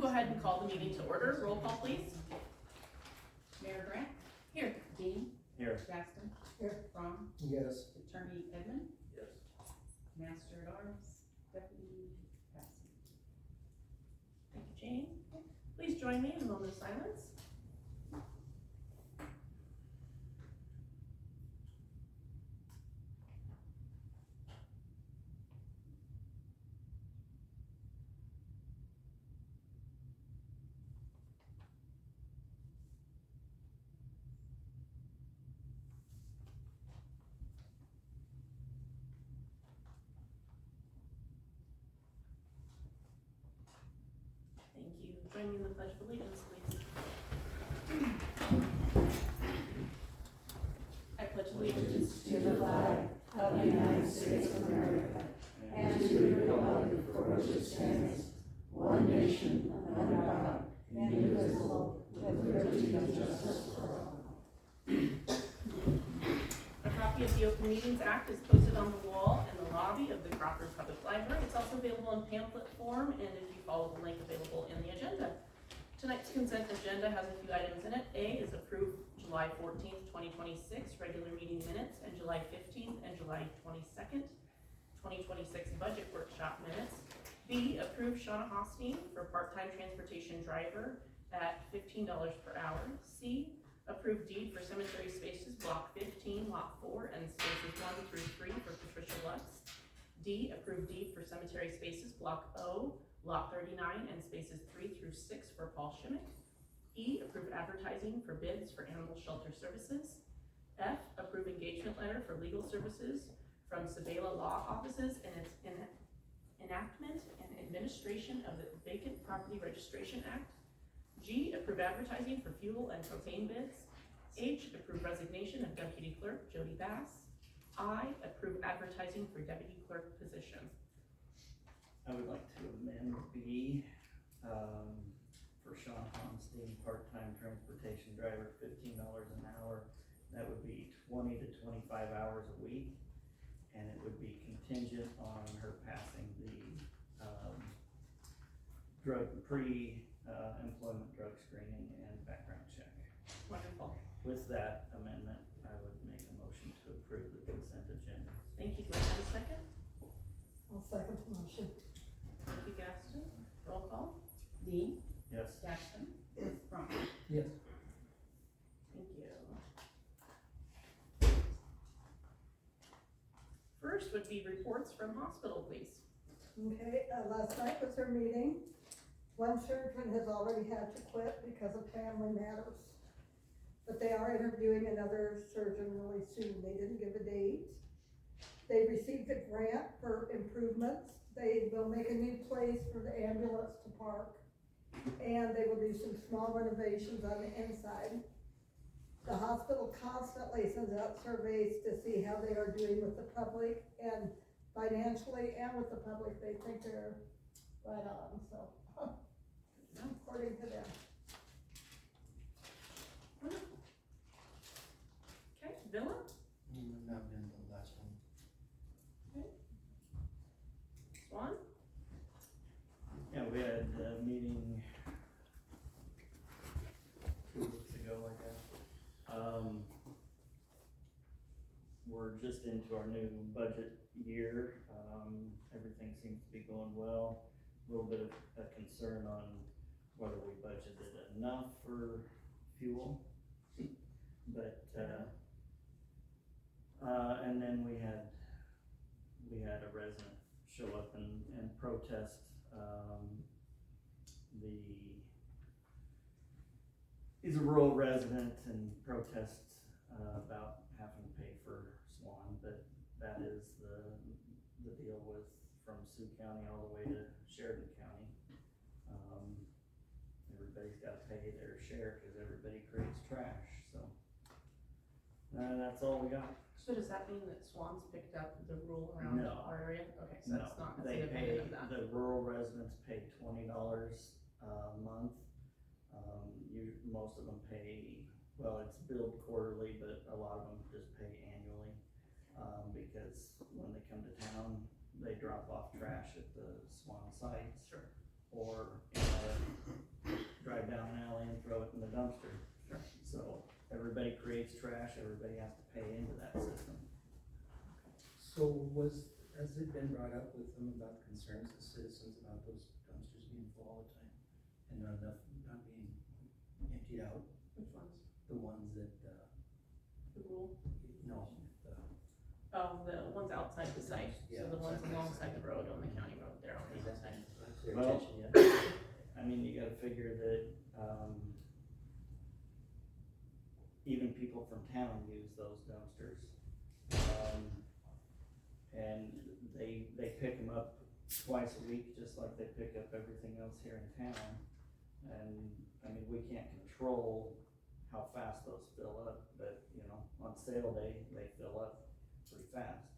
go ahead and call the meeting to order. Roll call, please. Mayor Grant? Here. Dean? Here. Jackson? Here. Ron? Yes. Attorney Edmund? Yes. Master at Arms? Deputy Patsy? Thank you, Jane. Please join me in a moment of silence. Thank you. Join me in the Pledge of Allegiance, please. I pledge allegiance To the flag of the United States of America and to the republic for which it stands, one nation, under God, indivisible, with liberty and justice for all. A copy of the Open Meetings Act is posted on the wall in the lobby of the Crawford Public Library. It's also available in pamphlet form, and if you follow the link available in the agenda. Tonight's consent agenda has a few items in it. A is approve July 14th, 2026 regular meeting minutes, and July 15th and July 22nd, 2026 budget workshop minutes. B, approve Shauna Hosteen for part-time transportation driver at $15 per hour. C, approve deed for cemetery spaces, block 15, lot 4, and spaces 1 through 3 for Patricia Lutz. D, approve deed for cemetery spaces, block O, lot 39, and spaces 3 through 6 for Paul Schimick. E, approve advertising for bids for animal shelter services. F, approve engagement letter for legal services from Sabela Law Offices and its enactment and administration of the Vacant Property Registration Act. G, approve advertising for fuel and propane bids. H, approve resignation of Deputy Clerk Jody Bass. I, approve advertising for Deputy Clerk position. I would like to amend B, for Sean Honstein, part-time transportation driver, $15 an hour. That would be 20 to 25 hours a week, and it would be contingent on her passing the, employment drug screening and background check. Wonderful. With that amendment, I would make a motion to approve the consent agenda. Thank you. Do I have a second? I'll second the motion. Thank you, Gaston. Roll call. Dean? Yes. Jackson? Yes. Ron? Yes. Thank you. First would be reports from hospital, please. Okay, last night was their meeting. One surgeon has already had to quit because of family matters. But they are interviewing another surgeon really soon. They didn't give a date. They received a grant for improvements. They will make a new place for the ambulance to park. And they will do some small renovations on the inside. The hospital constantly sends out surveys to see how they are doing with the public, and financially and with the public, they think they're right on, so, according to them. Wonderful. Okay, Villa? Not been the last one. Swan? Yeah, we had a meeting 2 weeks ago, I guess. We're just into our new budget year. Everything seems to be going well. A little bit of a concern on whether we budgeted enough for fuel. But, and then we had a resident show up and protest, he's a rural resident and protests, about having to pay for Swan, but that is the deal with from Sioux County all the way to Sheridan County. Everybody's gotta pay their share cause everybody creates trash, so. That's all we got. So does that mean that Swan's picked up the rule around No. our area? Okay, so No, that's not, that's they independent pay, of that. the rural residents pay $20 a month. Most of them pay, well, it's billed quarterly, but a lot of them just pay annually. Because when they come to town, they drop off trash at the Swan sites. Sure. Or in our dumpster. Sure. So everybody creates trash, everybody has to pay into that system. So has it been brought up with them about concerns of citizens about those dumpsters being full all the time? And not enough, not being emptied out, Which ones? the ones that, The rule? no, Oh, the ones outside the site, so Yeah, the ones outside the alongside the road on the county road there on the has other that side. been to their Well- attention yet? I mean, you gotta figure that, even people from town use those dumpsters. And they pick them up twice a week, just like they pick up everything else here in town. And, I mean, we can't control how fast those fill up, but, you know, on sale day, they fill up pretty fast.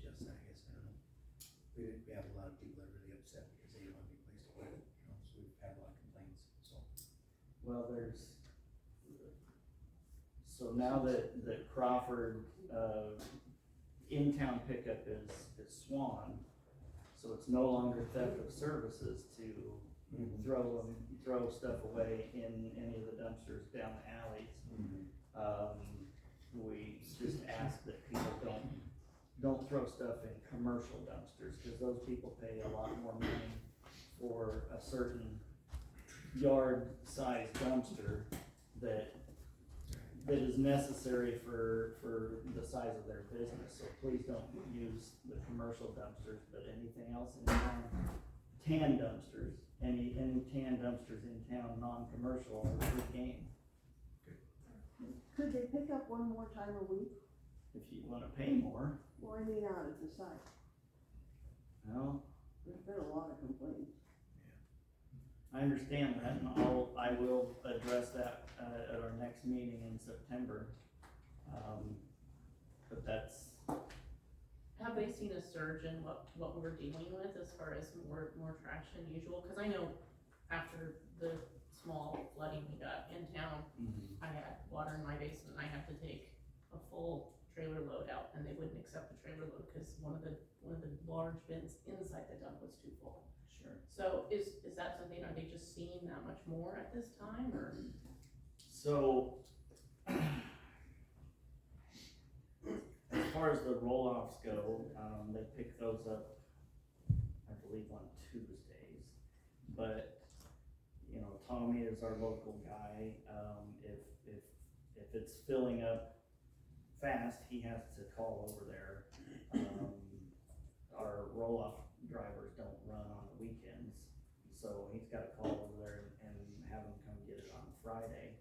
Just, I guess, I don't know. We have a lot of people that are really upset because they don't have any place to put it, you know, so we've had a lot of complaints, so. Well, so now that Crawford, in-town pickup is Swan, so it's no longer theft of services to throw stuff away in any of the dumpsters down the alleys. We just ask that people don't throw stuff in commercial dumpsters, cause those people pay a lot more money for a certain yard size dumpster that is necessary for the size of their business, so please don't use the commercial dumpsters, but anything else in town, tan dumpsters, any tan dumpsters in town, non-commercial are free game, Could they pick up one more time a week? if you wanna pay more. Well, I mean, out at the site, Well, there's been a lot of complaints. I understand that, and I will address that, at our next meeting in September. But that's, Have they seen a surge in what we're dealing with as far as more trash than usual? Cause I know after the small flooding we got in town, I had water in my basement, I had to take a full trailer load out, and they wouldn't accept the trailer load, cause one of the large bins inside the dump was too full. sure. So is that something, are they just seeing that much more at this time, or? So, as far as the roll-offs go, they pick those up, I believe, on Tuesdays. But, you know, Tommy is our local guy, if it's filling up fast, he has to call over there. Our roll-off drivers don't run on the weekends, so he's gotta call over there and have them come get it on Friday.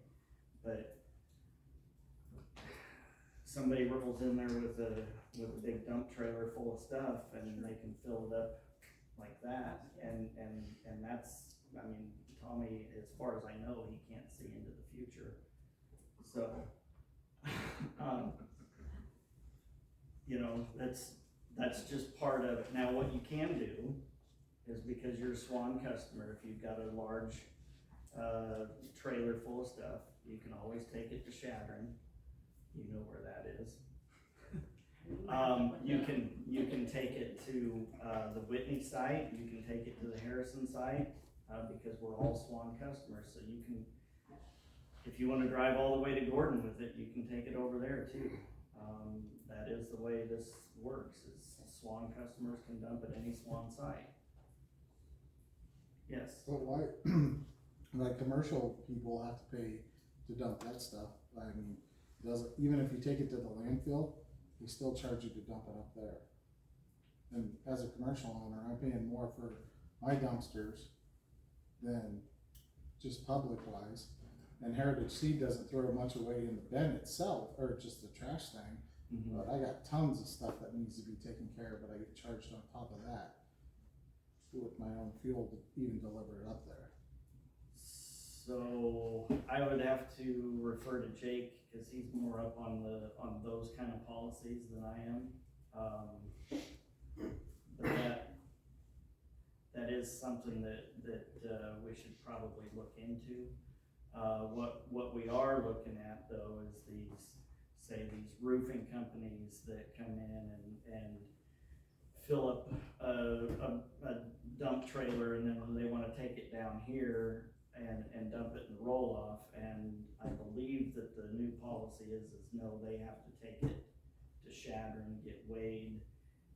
But somebody rolls in there with a big dump trailer full of stuff and they can fill it up like that, and that's, I mean, Tommy, as far as I know, he can't see into the future, so, you know, that's just part of it. Now, what you can do is, because you're a Swan customer, if you've got a large, trailer full of stuff, you can always take it to Shadron. You know where that is. You can take it to, the Whitney site, you can take it to the Harrison site, because we're all Swan customers, so you can, if you wanna drive all the way to Gordon with it, you can take it over there too. That is the way this works, is Swan customers can dump at any Swan site. Yes, But why, like, commercial people have to pay to dump that stuff, I mean, even if you take it to the landfill, they still charge you to dump it up there. And as a commercial owner, I'm paying more for my dumpsters than just public wise. And Heritage Seed doesn't throw much away in the bin itself, or just the trash thing, but I got tons of stuff that needs to be taken care of, but I get charged on top of that with my own fuel to even deliver it up there. so I would have to refer to Jake, cause he's more up on those kind of policies than I am. But that is something that we should probably look into. What we are looking at though is these roofing companies that come in and fill up a dump trailer and then they wanna take it down here and dump it in the roll-off, and I believe that the new policy is no, they have to take it to Shadron, get weighed,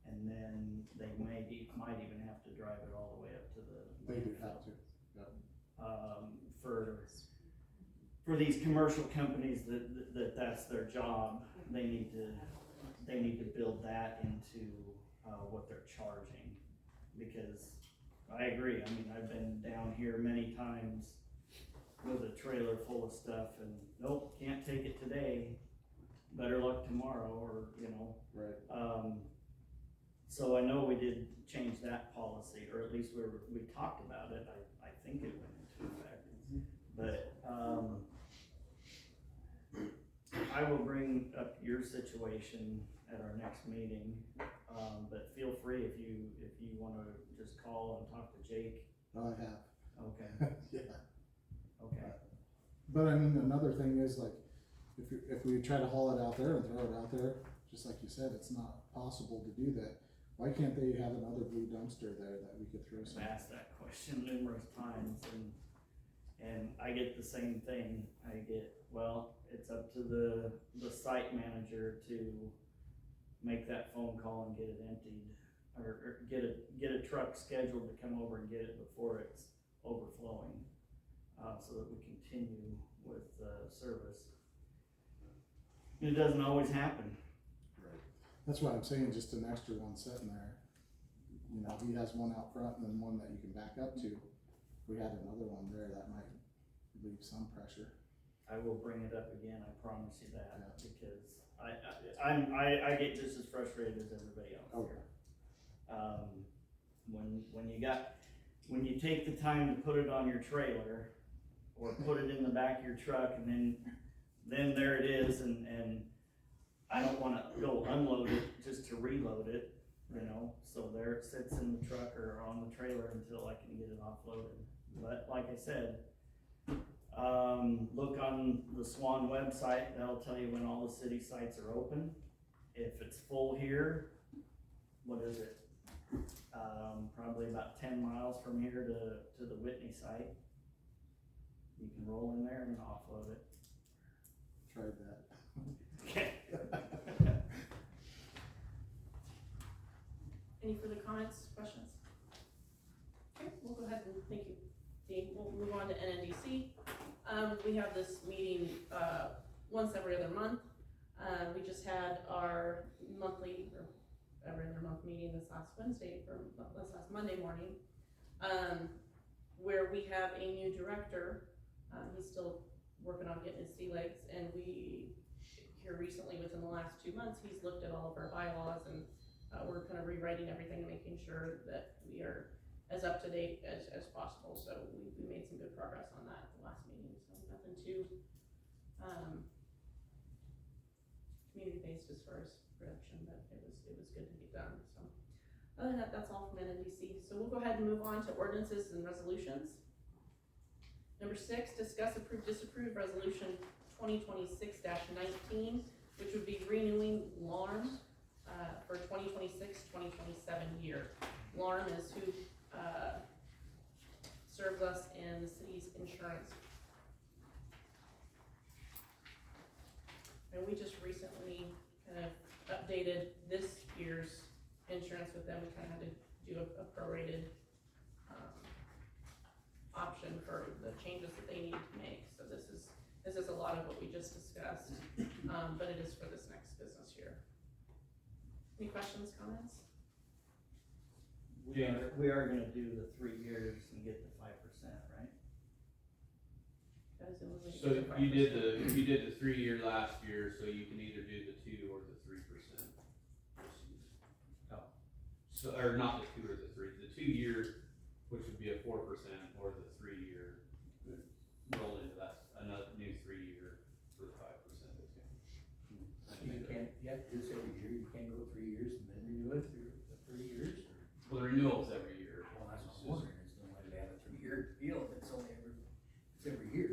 and then they might even have to drive it all the way up to the. They do have to, For these commercial companies that's their job, they need to build that into, what they're charging. Because I agree, I mean, I've been down here many times with a trailer full of stuff and nope, can't take it today, better luck tomorrow, or, you know. right, So I know we did change that policy, or at least we talked about it, I think it went into effect. But, I will bring up your situation at our next meeting, but feel free if you wanna just call and talk to Jake. I have, Okay, yeah. okay. But I mean, another thing is like, if we try to haul it out there and throw it out there, just like you said, it's not possible to do that. Why can't they have another blue dumpster there that we could throw some? I've asked that question numerous times, and I get the same thing. I get, well, it's up to the site manager to make that phone call and get it emptied, or get a truck scheduled to come over and get it before it's overflowing, so that we continue with service. It doesn't always happen. Right. That's why I'm saying just an extra one sitting there. You know, he has one out front and then one that you can back up to. If we had another one there, that might relieve some pressure. I will bring it up again, I promise you that, Yeah. because I get just as frustrated as everybody else Okay. here. When you take the time to put it on your trailer, or put it in the back of your truck, and then there it is, and I don't wanna go unload it just to reload it, you know, so there it sits in the truck or on the trailer until I can get it offloaded. But like I said, look on the Swan website, that'll tell you when all the city sites are open. If it's full here, what is it? Probably about 10 miles from here to the Whitney site. You can roll in there and offload it. Tried that. Okay. Any further comments, questions? Okay, we'll go ahead and, thank you, Dean. We'll move on to NNDC. We have this meeting, once every other month. We just had our monthly, or every other month meeting this last Monday morning, where we have a new director. He's still working on getting his sea legs, and we, here recently, within the last 2 months, he's looked at all of our bylaws, and we're kind of rewriting everything and making sure that we are as up to date as possible. So we made some good progress on that at the last meeting. So nothing too community based as far as production, but it was good to get done. So other than that, that's all from NNDC. So we'll go ahead and move on to ordinances and resolutions. Number 6, discuss, approve, disapprove resolution 2026-19, which would be renewing LARM for 2026-2027 year. LARM is who serves us in the city's insurance. And we just recently kind of updated this year's insurance with them. We kind of had to do a prorated option for the changes that they need to make. So this is a lot of what we just discussed, but it is for this next business year. Any questions, comments? We are gonna do the 3 years and get the 5%, right? That is the only way to So get the you 5%. did the 3-year last year, so you can either do the 2 or the 3%. Oh, so, or not the 2 or the 3, the 2-year, which would be a 4%, or the 3-year, roll into that, another new 3-year for the 5% discount. You have to do this every year, you can't go 3 years and then renew it through the 3 years, or? Well, the renewal's every year. Well, that's what I'm wondering, is then why do they have a 3-year deal if it's only it's every year?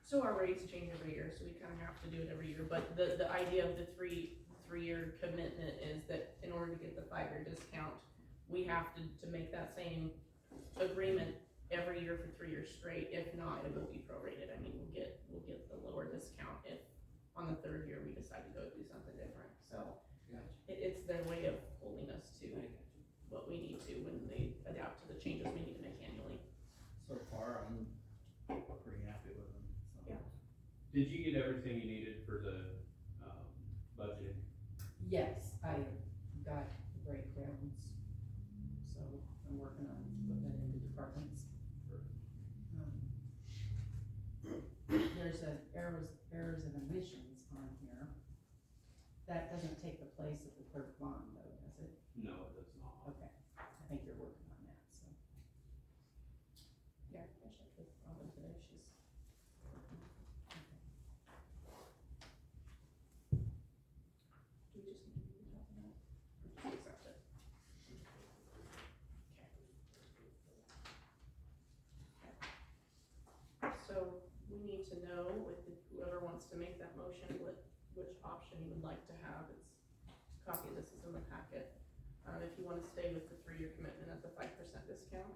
So our rates change every year, so we kind of have to do it every year, but the idea of the three-year commitment is that in order to get the 5-year discount, we have to make that same agreement every year for 3 years straight. If not, it will be prorated. I mean, we'll get the lower discount if on the third year we decide to go do something different. So it's their way of holding us to what we need to when they adapt to the changes we need to make annually. So far, I'm pretty happy with them, so. Yeah. Did you get everything you needed for the, budgeting? Yes, I got the breakdowns, so I'm working on putting that into departments. There's errors of emissions on here. That doesn't take the place of the clerk bond though, does it? No, it does not. Okay, I think you're working on that, so. Yeah, I checked with Robin today. She's Do we just need to be talking about it? Or just accept it? Okay. So we need to know with whoever wants to make that motion, which option you would like to have. It's a copy of this is in the packet. If you wanna stay with the 3-year commitment at the 5% discount,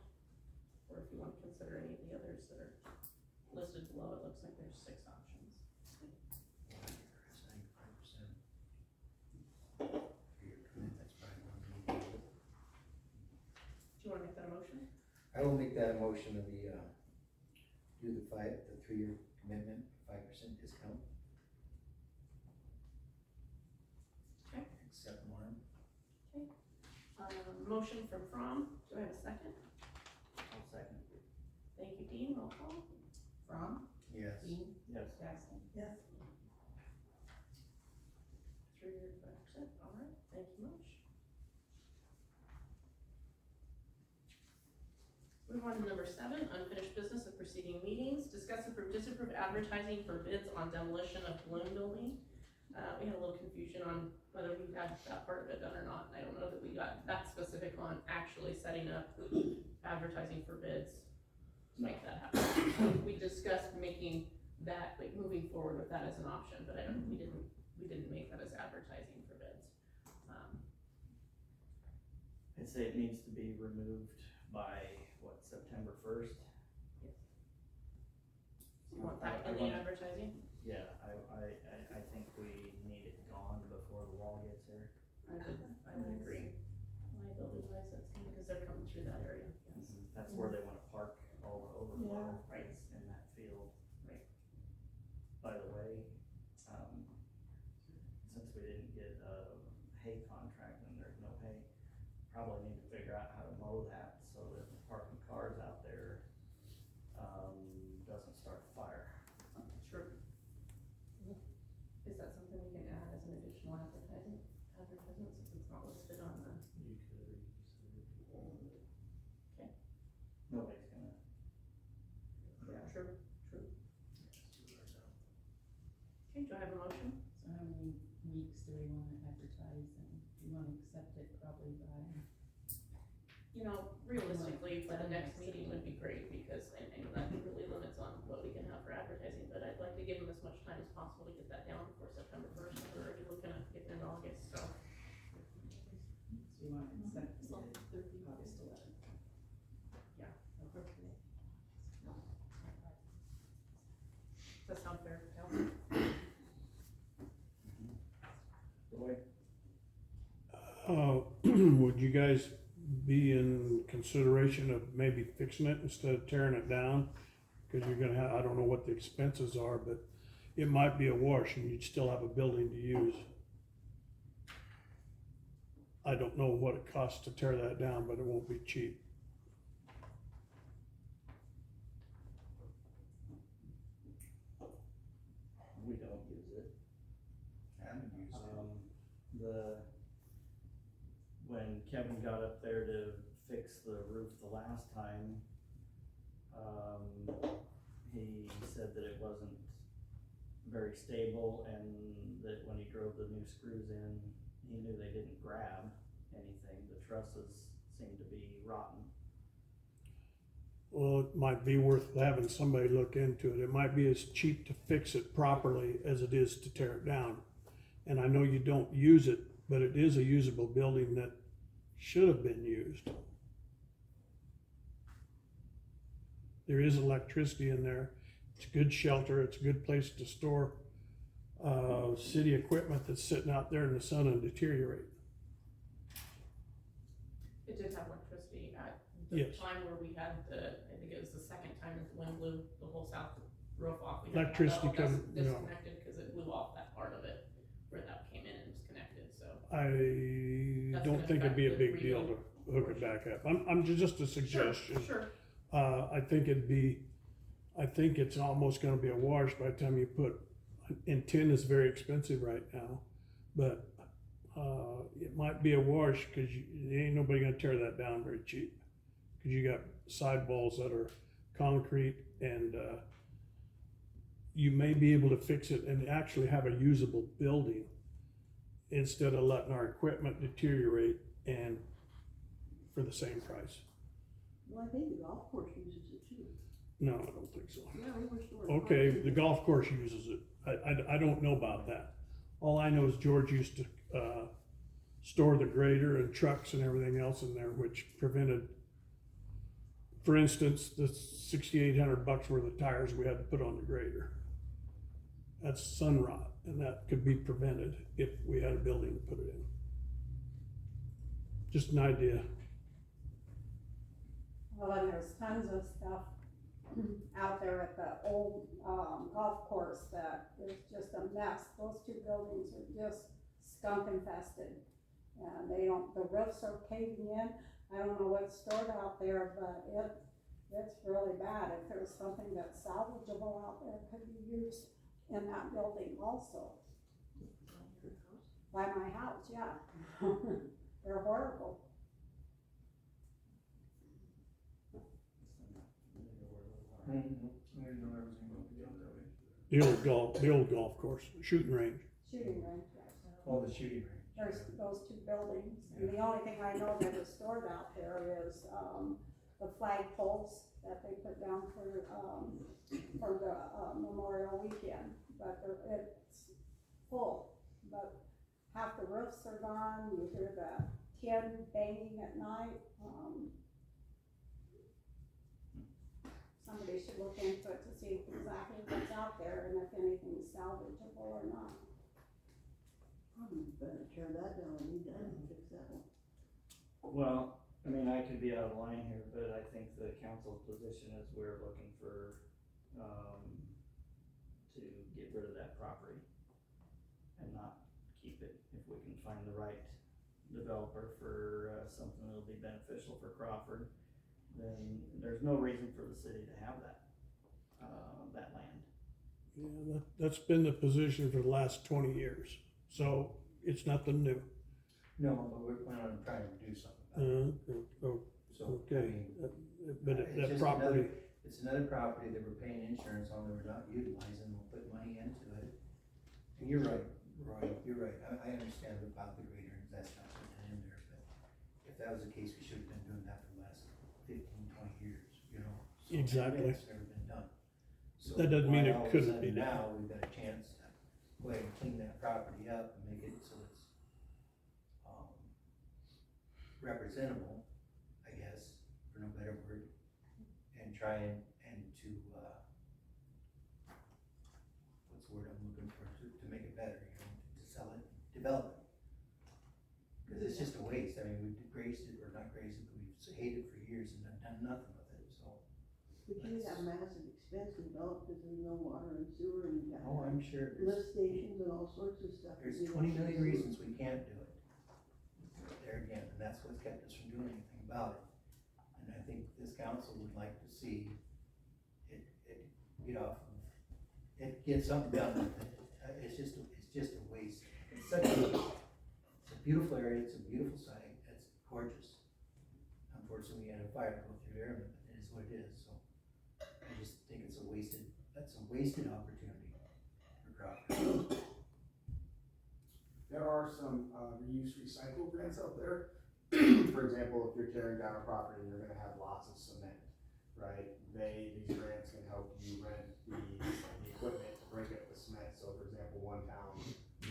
or if you wanna consider any of the others that are listed below, it looks like there's 6 options. Do you wanna make that a motion? I will make that a motion that we, do the 3-year commitment, 5% discount. Okay. Accept Warren. Motion from, do I have a second? I'll second. Thank you, Dean, roll call. From, Yes. Dean, Yes. Jackson. Yes. 3-year 5%, all right, thank you much. Move on to number 7, unfinished business of preceding meetings. Discuss and disapprove advertising for bids on demolition of balloon building. We had a little confusion on whether we had that part of it done or not, and I don't know that we got that specific on actually setting up advertising for bids to make that happen. We discussed making that, like, moving forward with that as an option, but we didn't make that as advertising for bids. I'd say it needs to be removed by, September 1st? You want that in the advertising? Yeah, I think we need it gone before the wall gets here. I would agree. Liability wise, that's because they're coming through that area, yes. That's where they wanna park all the overflow, Yeah. right, in that field. Right. By the way, since we didn't get a hay contract and there's no hay, probably need to figure out how to mow that so that parking cars out there, doesn't start a fire. Sure. Is that something we can add as an additional advertisement since it's not listed on the? You could, Okay. Nobody's gonna. Yeah, true. Okay, do I have a motion? So how many weeks do we wanna advertise, and you wanna accept it probably by? Realistically, for the next meeting would be great, because I know that really limits on what we can have for advertising, but I'd like to give them as much time as possible to get that down before September 1st, we're already looking at getting into August, so. So you wanna accept it? August 11th. Yeah. Does that sound fair, Cal? Roy? Would you guys be in consideration of maybe fixing it instead of tearing it down? Cause you're gonna have, I don't know what the expenses are, but it might be a wash and you'd still have a building to use. I don't know what it costs to tear that down, but it won't be cheap. We don't use it. Haven't used it. When Kevin got up there to fix the roof the last time, he said that it wasn't very stable and that when he drove the new screws in, he knew they didn't grab anything. The trusses seemed to be rotten. Well, it might be worth having somebody look into it. It might be as cheap to fix it properly as it is to tear it down. And I know you don't use it, but it is a usable building that should have been used. there is electricity in there. It's a good shelter, it's a good place to store, city equipment that's sitting out there in the sun and deteriorate. It did have electricity at the Yes. time where we had I think it was the second time that the wind blew the whole south roof off. We had to have Electricity that all come- you know. disconnected because it blew off that part of it where that came in and was connected, so. I That's don't gonna think it'd be a affect the big deal rebuild to hook it back up. I'm just a suggestion. Sure. I think I think it's almost gonna be a wash by the time you put, and tin is very expensive right now, but, it might be a wash, cause ain't nobody gonna tear that down very cheap. Cause you got sidewalls that are concrete and, you may be able to fix it and actually have a usable building instead of letting our equipment deteriorate and for the same price. Well, I think the golf course uses it too. No, I don't think so. Yeah, we were storing. Okay, the golf course uses it. I don't know about that. All I know is George used to, store the grader and trucks and everything else in there, which prevented, for instance, the $6,800 worth of tires we had to put on the grader. That's sun rot, and that could be prevented if we had a building to put it in. Just an idea. Well, and there's tons of stuff out there at the old, golf course that is just a mess. Those two buildings are just skunk infested. And the roofs are caving in. I don't know what's stored out there, but it's really bad. If there's something that's salvageable out there, it could be used in that building also. By my house, yeah. They're horrible. I didn't know everything would be out that way. The old golf course, shooting range. Shooting range, yes. Oh, the shooting range. There's those two buildings, and the only thing I know that is stored out there is, the flag poles that they put down for the Memorial Weekend, but it's full, but half the roofs are gone, you hear the tin banging at night, somebody should look into it to see exactly what's out there and if anything's salvageable or not. Probably better tear that down and leave that and fix that one. Well, I mean, I could be out of line here, but I think the council's position is we're looking for, to get rid of that property and not keep it. If we can find the right developer for, something that'll be beneficial for Crawford, then there's no reason for the city to have that land. Yeah, that's been the position for the last 20 years, so it's nothing new. No, but we're planning on trying to do something about it. So, I Okay, mean, but it's that just property, it's another property that we're paying insurance on that we're not utilizing, we'll put money into it. And you're right, Roy, you're right, I understand about the grader, and that's not putting it in there, but if that was the case, we should have been doing that for the last 15, 20 years, you know? So Exactly. It's never been done. So That doesn't mean why it all of a couldn't be sudden done. Now, we've got a chance to go ahead and clean that property up and make it so it's, representable, I guess, for no better word, and try and to, what's the word I'm looking for, to make it better, you know, to sell it, develop it. Cause it's just a waste, I mean, we've grazed it, or not grazed it, but we've hated it for years and done nothing with it, so. But you have massive expense involved, cause there's no water and sewer, and you got Oh, I'm sure lift stations and all sorts of stuff. there's 20 million reasons we can't do it. There again, and that's what's kept us from doing anything about it. And I think this council would like to see it get off of, it get something done with it. It's just a waste. It's a beautiful area, it's a beautiful site, it's gorgeous. Unfortunately, we had a fire go through there, but it is what it is, so. I just think that's a wasted opportunity for Crawford. There are some reuse recycle grants out there. For example, if you're tearing down a property, you're gonna have lots of cement, right? These grants can help you rent the equipment to break up the cement. So for example, one town,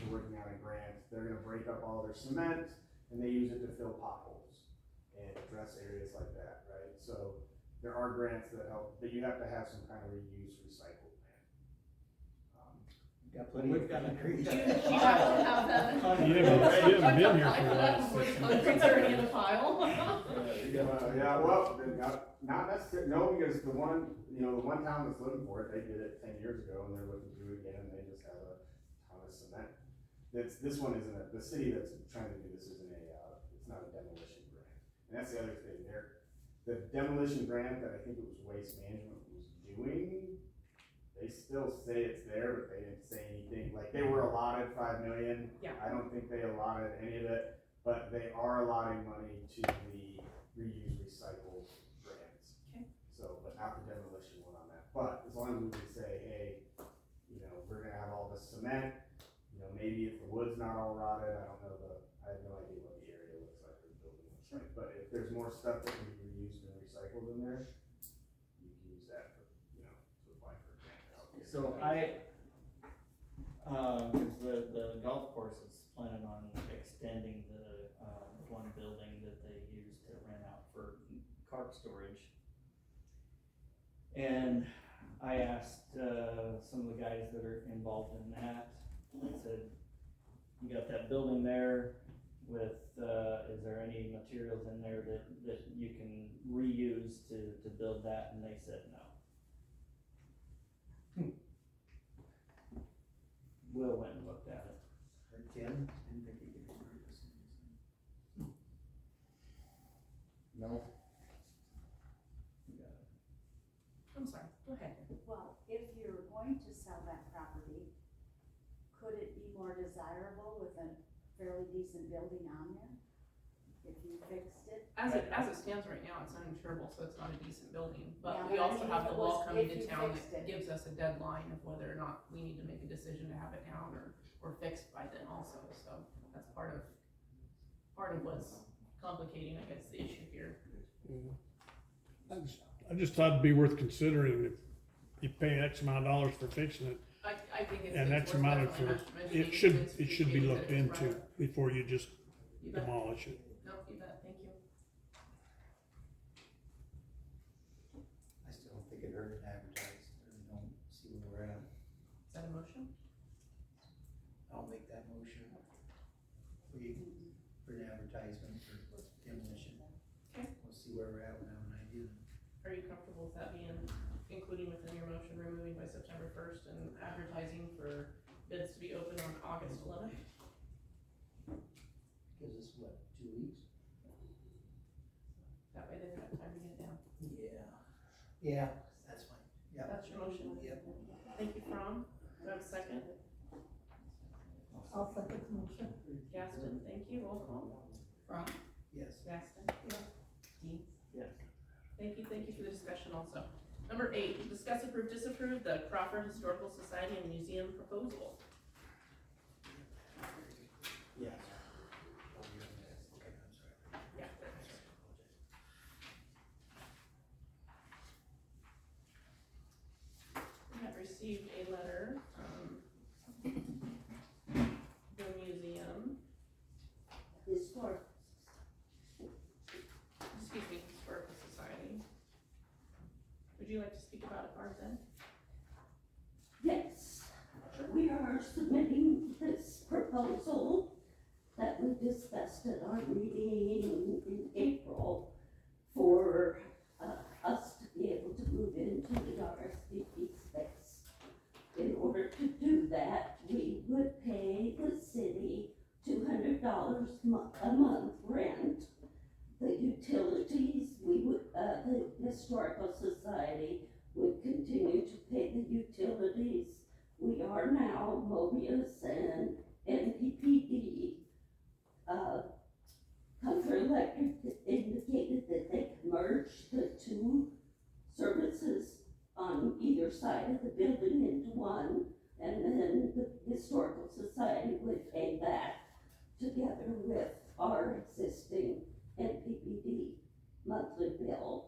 we're working on a grant, they're gonna break up all their cement and they use it to fill potholes and address areas like that, right? So there are grants that help, but you have to have some kind of reuse, recycle plan. Got plenty We've of got a- concrete. Do you have to have that? You haven't been here Apply for the for that last before 6 the months. concrete's already in the pile? Yeah, well, not necessarily, no, because the one town that's looking for it, they did it 10 years ago, and they're looking to do it again, and they just have a ton of cement. This one isn't the city that's trying to do this isn't it's not a demolition grant. And that's the other thing, the demolition grant that I think it was Waste Management was doing, they still say it's there, but they didn't say anything, like, they were allotted 5 million. Yeah. I don't think they allotted any of it, but they are allotting money to the reuse, recycle grants. Okay. So, but not the demolition one on that, but as long as we can say, hey, we're gonna have all this cement, maybe if the wood's not all rotted, I have no idea what the area looks like, or the building looks like, but if there's more stuff that can be reused and recycled in there, you can use that for, to apply for a grant to help you. So cause the golf course is planning on extending the, one building that they use to rent out for cart storage. And I asked, some of the guys that are involved in that, I said, you got that building there with, is there any materials in there that you can reuse to build that? And they said no. Will went and looked at it. Or Tim, didn't think he could repurpose it. No, I'm sorry, go ahead. Well, if you're going to sell that property, could it be more desirable with a fairly decent building on there? If you fixed it? As it stands right now, it's uninsurable, so it's not a decent building, but Yeah, we but I also mean, have if the it law was- coming if to you town fixed that it. gives us a deadline of whether or not we need to make a decision to have it down or fixed by then also, so that's part of what's complicating, I guess, the issue here. I just thought it'd be worth considering if you pay X amount of dollars for fixing it, I think it's. and it's X worth amount of, definitely mentioning it should because be appreciate that looked it's into brought up. before you just You bet. demolish it. No, you bet, thank you. I still don't think it hurt to advertise, or don't see where we're at. Is that a motion? I'll make that motion. For an advertisement for demolition. Okay. We'll see where we're at when I have an idea. Are you comfortable with that being including within your motion, removing by September 1st and advertising for bids to be open on August 11th? Gives us what, 2 weeks? That way they have time to get it down. Yeah, that's fine. Yeah. That's your motion? Yep. Thank you, Fromm. Do I have a second? I'll second the motion. Gaston, thank you. Roll call. Fromm? Yes. Gaston? Dean? Yes. Thank you for the discussion also. Number 8, discuss, approve, disapprove the Crawford Historical Society and Museum proposal. Yes. Okay, I'm sorry. Yeah. We have received a letter from the museum, Historic. excuse me, Historical Society. Would you like to speak about it, Barb, then? Yes, we are submitting this proposal that we discussed at our meeting in April for us to be able to move into the RSVP space. In order to do that, we would pay the city $200 a month rent. The utilities, the Historical Society would continue to pay the utilities. We are now Mobius and NPPD. Country Electric indicated that they could merge the two services on either side of the building into one, and then the Historical Society would pay that together with our existing NPPD monthly bill.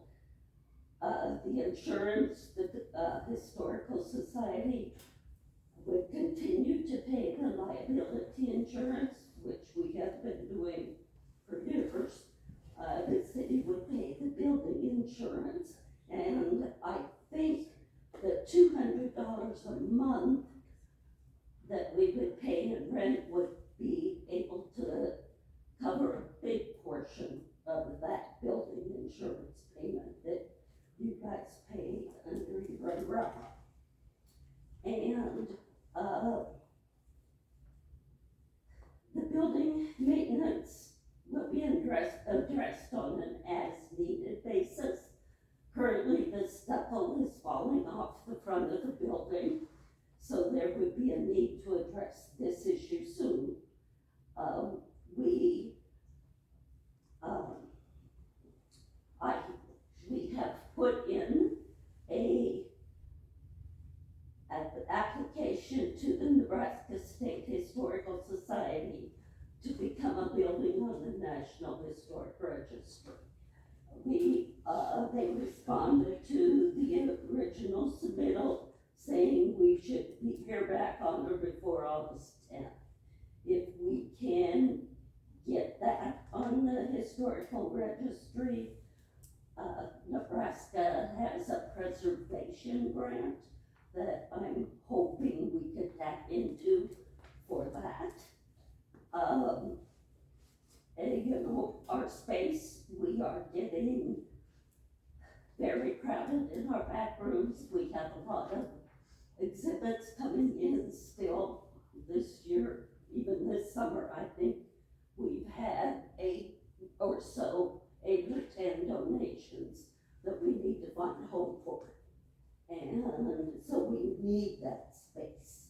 The insurance, the Historical Society would continue to pay the liability insurance, which we have been doing for years. The city would pay the building insurance, and a month that we would pay in rent would be able to cover a big portion of that building insurance payment that you guys pay under your umbrella. And, the building maintenance will be addressed on an as-needed basis. Currently, the stucco is falling off the front of the building, so there would be a need to address this issue soon. We have put in an application to the Nebraska State Historical Society to become a building on the National Historic Register. They responded to the original submittal saying we should hear back on or before August 10th. If we can get that on the historical registry, Nebraska has a preservation grant that I'm hoping we could tap into for that. And you know, our space, we are getting very crowded in our back rooms. We have a lot of exhibits coming in still this year. Even this summer, I think we've had 8 or 10 donations that we need to find a home for. And so we need that space.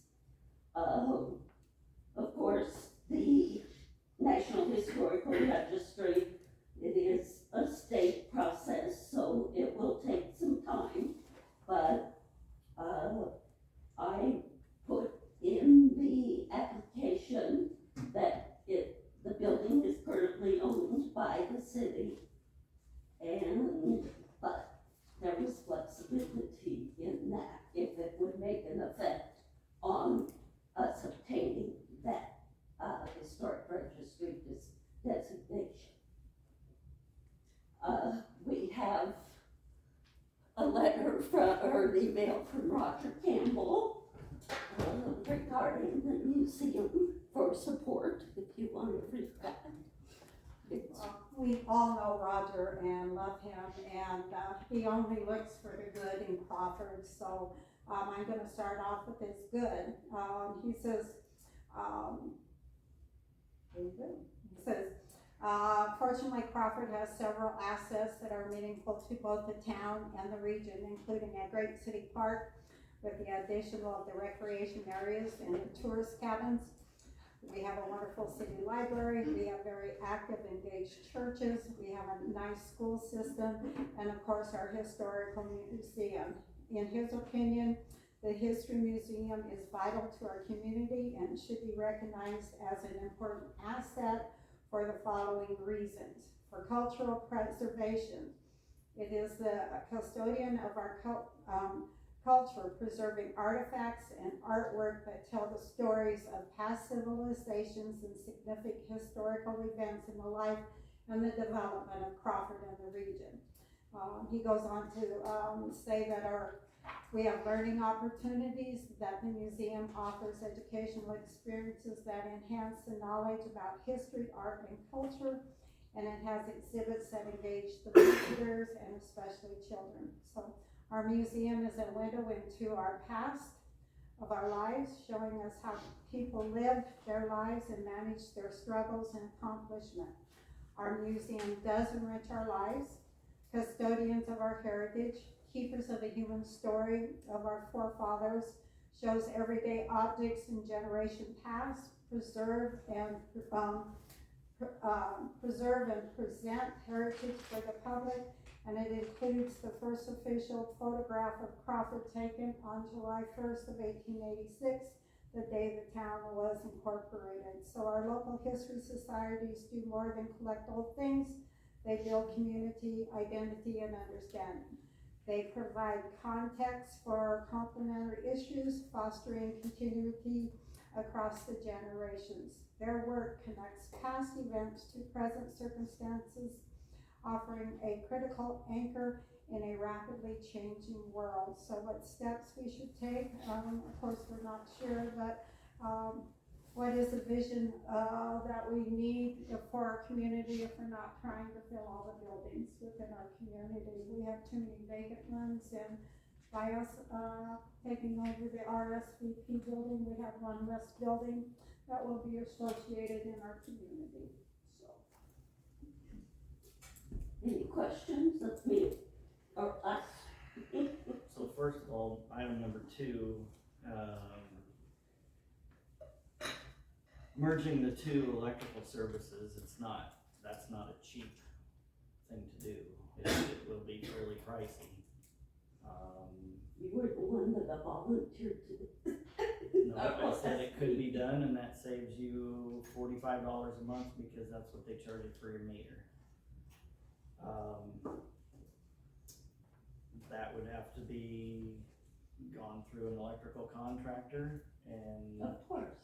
Of course, the National Historical Registry, it is a state process, so it will take some time, but I put in the application that the building is currently owned by the city, but there was flexibility in that if it would make an effect on us obtaining that historic registry designation. We have a letter or an email from Roger Campbell regarding the museum for support, if you want to read that. We all know Roger and love him, and he only looks for the good in Crawford, so I'm going to start off with his good. He says, fortunately Crawford has several assets that are meaningful to both the town and the region, including a great city park with the addition of the recreation areas and the tourist cabins. We have a wonderful city library, we have very active, engaged churches, we have a nice school system, and of course our historical museum. In his opinion, the History Museum is vital to our community and should be recognized as an important asset for the following reasons. For cultural preservation, it is the custodian of our culture, preserving artifacts and artwork that tell the stories of past civilizations and significant historical events in the life and the development of Crawford and the region. He goes on to say that we have learning opportunities, that the museum offers educational experiences that enhance the knowledge about history, art, and culture, and it has exhibits that engage the visitors and especially children. So our museum is a window into our past of our lives, showing us how people lived their lives and managed their struggles and accomplishment. Our museum does enrich our lives, custodians of our heritage, keepers of the human story of our forefathers, shows everyday objects in generation past, preserve and present heritage for the public, and it includes the first official photograph of Crawford taken on July 1st of 1886, the day the town was incorporated. So our local history societies do more than collect old things. They build community, identity, and understanding. They provide context for complementary issues, fostering continuity across the generations. Their work connects past events to present circumstances, offering a critical anchor in a rapidly changing world. So what steps we should take, of course, we're not sure, but, what is the vision, that we need for our community if we're not trying to fill all the buildings within our community? We have too many vacant ones, and by us, taking over the RSVP building, we have one less building that will be associated in our community, so. Any questions of me or us? So first of all, item number 2, merging the 2 electrical services, that's not a cheap thing to do. It will be fairly pricey. You were the one that volunteered to. No, I said it could be done, and that saves you $45 a month, because that's what they charge you for your meter. That would have to be gone through an electrical contractor, and Of course.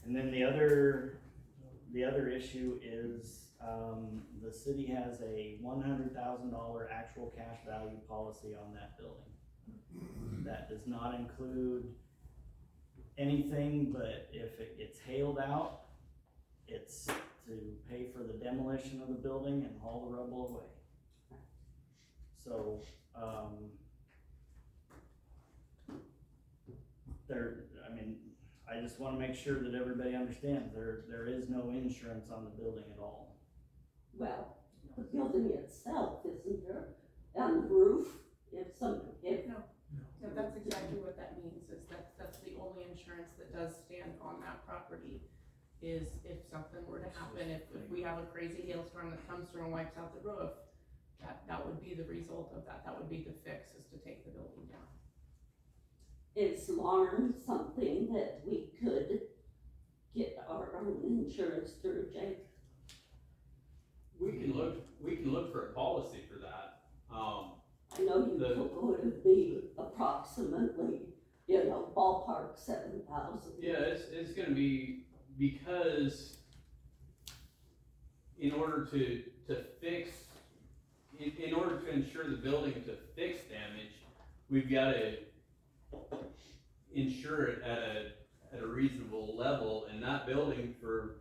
and then the other issue is, the city has a $100,000 actual cash value policy on that building. That does not include anything, but if it gets hailed out, it's to pay for the demolition of the building and haul the rubble away. So, I just wanna make sure that everybody understands, there is no insurance on the building at all. Well, the building itself, isn't there? On the roof, if No, that's exactly what that means, is that's the only insurance that does stand on that property, is if something were to happen, if we have a crazy hailstorm that comes through and wipes out the roof, that would be the result of that would be the fix, is to take the building down. is Lauren something that we could get our own insurance through, Jake? We can look for a policy for that. I know you would it be approximately, ballpark 7,000. Yeah, it's gonna be, because in order to fix, in order to insure the building to fix damage, we've gotta insure it at a reasonable level, and that building for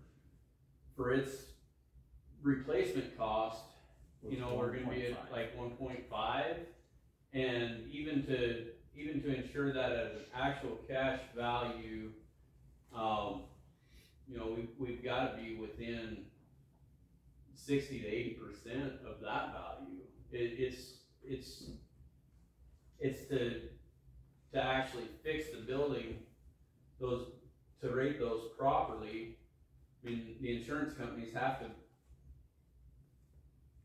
its replacement cost, we're gonna be at like 1.5, and even to ensure that at an actual cash value, we've gotta be within 60 to 80% of that value. It's to actually fix the building, to rate those properly. I mean, the insurance companies have to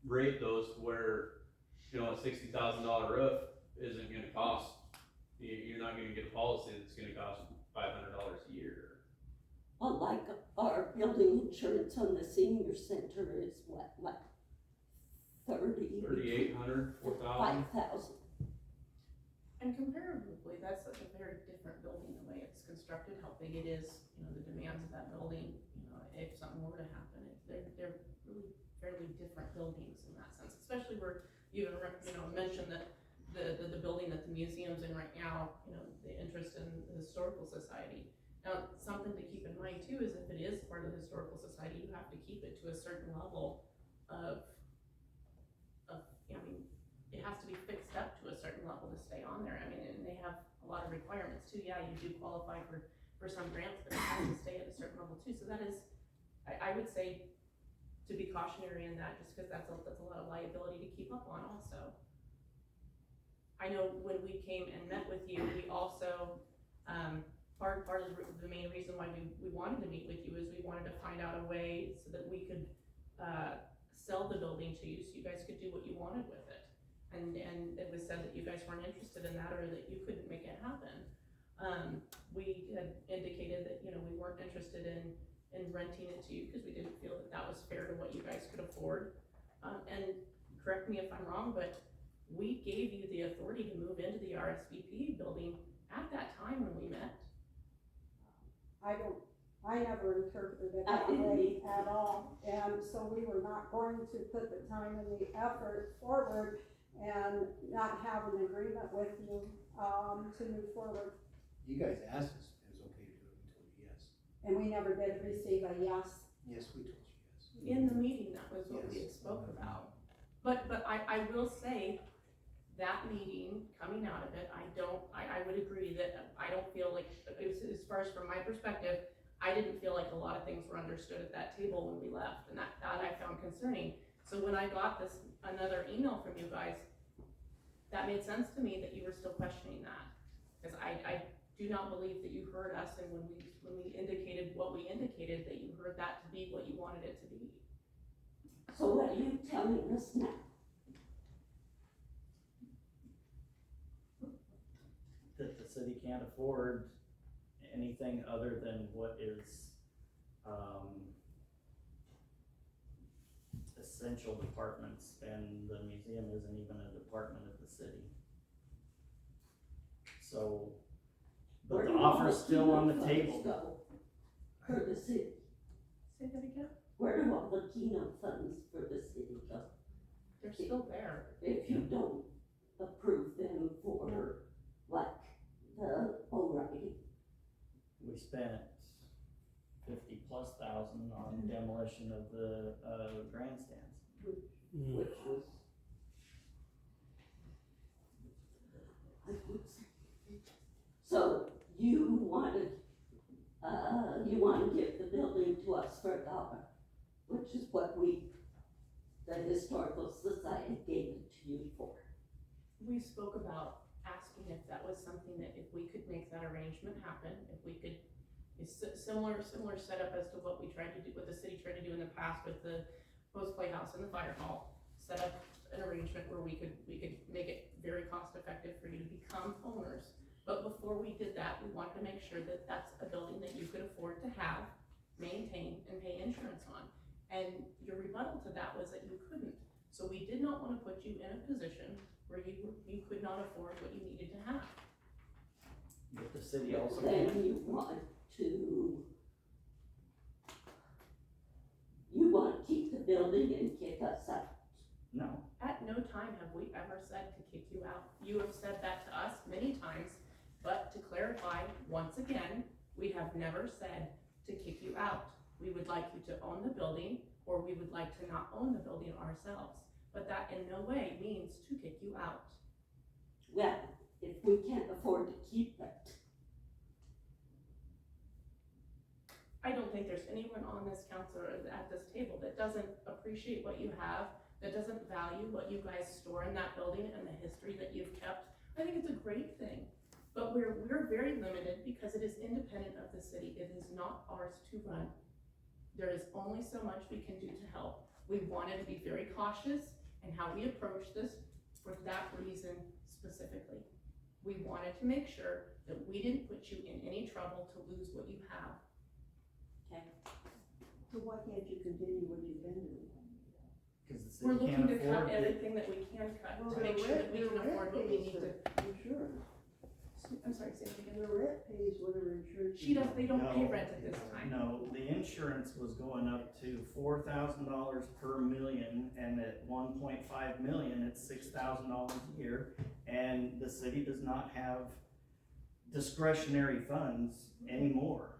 rate those to where, a $60,000 roof isn't gonna cost, you're not gonna get a policy that's gonna cost $500 a year. Well, like our building insurance on the senior center is what, like 3,800, 4,000. 5,000. And comparatively, that's a very different building, the way it's constructed, how big it is, the demands of that building, if something were to happen, they're really fairly different buildings in that sense, especially where you mentioned that the building that the museum's in right now, the interest in the Historical Society. Now, something to keep in mind too is if it is part of the Historical Society, you have to keep it to a certain level it has to be fixed up to a certain level to stay on there. And they have a lot of requirements too. Yeah, you do qualify for some grants, but it has to stay at a certain level too. So that is, I would say, to be cautionary in that, just because that's a lot of liability to keep up on also. I know when we came and met with you, we also, part of the main reason why we wanted to meet with you is we wanted to find out a way so that we could sell the building to you, so you guys could do what you wanted with it. And it was said that you guys weren't interested in that, or that you couldn't make it happen. We had indicated that, we weren't interested in renting it to you, because we didn't feel that was fair to what you guys could afford. And correct me if I'm wrong, but we gave you the authority to move into the RSVP building at that time when we met. I don't I never interpreted it I that didn't way either. at all, and so we were not going to put the time and the effort forward and not have an agreement with you, to move forward. You guys asked us if it was okay to do it, we told you yes. And we never did receive a yes. Yes, we told you yes. In the meeting, that was what we had Yes. spoke about. But I will say, that meeting, coming out of it, I would agree that I don't feel like, as far as from my perspective, I didn't feel like a lot of things were understood at that table when we left, and that I found concerning. So when I got another email from you guys, that made sense to me that you were still questioning that. Because I do not believe that you heard us, and when we indicated what we indicated, that you heard that to be what you wanted it to be. So what are you telling us now? That the city can't afford anything other than what is, essential departments, and the museum isn't even a department of the city. So, but Where the do offer's all still on the Keno table. funds go For the city, Say that again? where do all the Keno funds for the city go? They're still there. If you don't approve them for, like, the O'Reilly, We spent 50,000+ on demolition of the, grandstands. Mm. which was, I would say. So you wanted, you want to give the building to us for $1, which is what the Historical Society gave it to you for. We spoke about asking if that was something that if we could make that arrangement happen, if we could, it's similar setup as to what we tried to do, what the city tried to do in the past with the Post Playhouse and the fire hall. Set up an arrangement where we could make it very cost effective for you to become owners. But before we did that, we wanted to make sure that that's a building that you could afford to have, maintain, and pay insurance on. And your rebuttal to that was that you couldn't. So we did not want to put you in a position where you could not afford what you needed to have. But the city also Then can't. you want to keep the building and kick us out. No, At no time have we ever said to kick you out. You have said that to us many times, but to clarify, once again, we have never said to kick you out. We would like you to own the building, or we would like to not own the building ourselves. But that in no way means to kick you out. Well, if we can't afford to keep it, I don't think there's anyone on this council or at this table that doesn't appreciate what you have, that doesn't value what you guys store in that building and the history that you've kept. I think it's a great thing, but we're very limited because it is independent of the city. It is not ours to run. There is only so much we can do to help. We wanted to be very cautious in how we approach this for that reason specifically. We wanted to make sure that we didn't put you in any trouble to lose what you have. So why can't you continue what you've been doing? cause the We're city looking can't to cut afford it. everything that we can cut to make sure that we can afford what we need to. Insurance, I'm sorry, say it again. the rent pays whatever insurance. She does, they don't pay No. rent at this time. No, the insurance was going up to $4,000 per million, and at 1.5 million, it's $6,000 a year. And the city does not have discretionary funds anymore.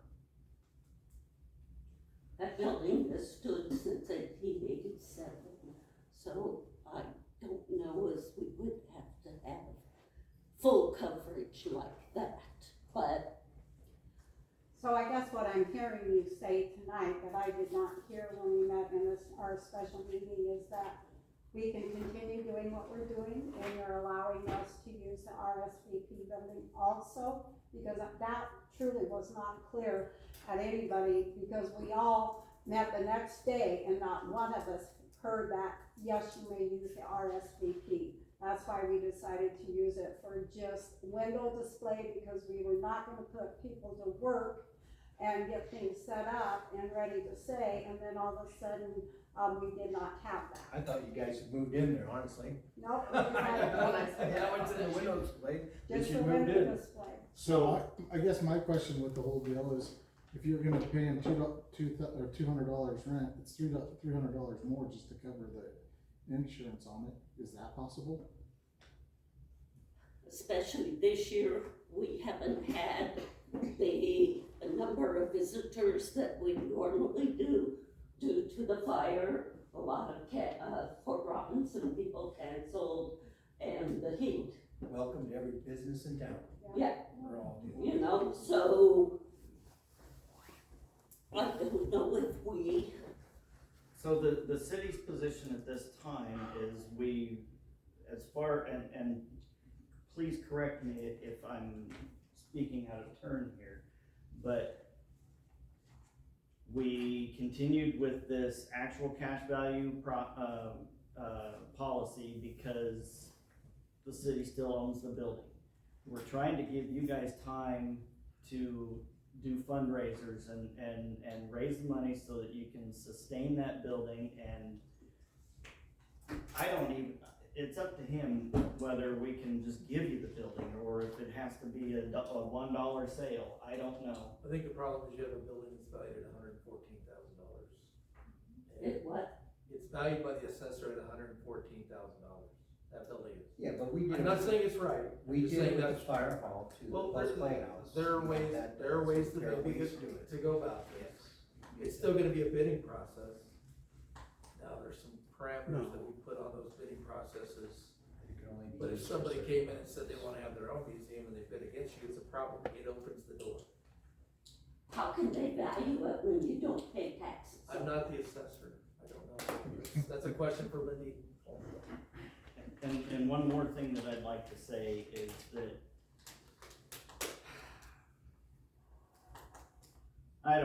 that building has stood since 1887, so I don't know as we would have to have full coverage like that, but So I guess what I'm hearing you say tonight that I did not hear when we met in our special meeting is that we can continue doing what we're doing and you're allowing us to use the RSVP building also, because that truly was not clear at anybody, because we all met the next day and not one of us heard that, yes, you may use the RSVP. That's why we decided to use it for just window display, because we were not gonna put people to work and get things set up and ready to say, and then all of a sudden, we did not have that. I thought you guys had moved in there, honestly. Nope, we decided When I said that, I Yeah, went what's to in the the window display? just That the you moved window in. display. So I guess my question with the whole deal is, if you're gonna pay him $200 rent, it's $300 more just to cover the insurance on it. Is that possible? Especially this year, we haven't had the number of visitors that we normally do due to the fire. A lot of Fort Robinson people canceled, and the heat. Welcome to every business in town. Yeah. We're all doing. You know, so I don't know if we, So the city's position at this time is we, as far, and please correct me if I'm speaking out of turn here, but we continued with this actual cash value policy because the city still owns the building. We're trying to give you guys time to do fundraisers and raise the money so that you can sustain that building, and I don't even, it's up to him whether we can just give you the building or if it has to be a $1 sale. I don't know. I think the problem is you have a building that's valued at $114,000. it what? It's valued by the assessor at $114,000. That building is. Yeah, but we did. I'm not saying it's right. We I'm just did saying with the that's. fire hall too, Well, plus playhouse. there are ways, there are ways to There are maybe ways to do it. to go about this. It's still gonna be a bidding process. Now, there's some parameters that we put on those bidding processes. It can only be But if used for somebody certain came in and purposes. said they wanna have their own museum and they bid against you, it's a problem. It opens the door. How can they value it when you don't pay taxes? I'm not the assessor. I don't know. That's a question for Lindy. And one more thing that I'd like to say is that I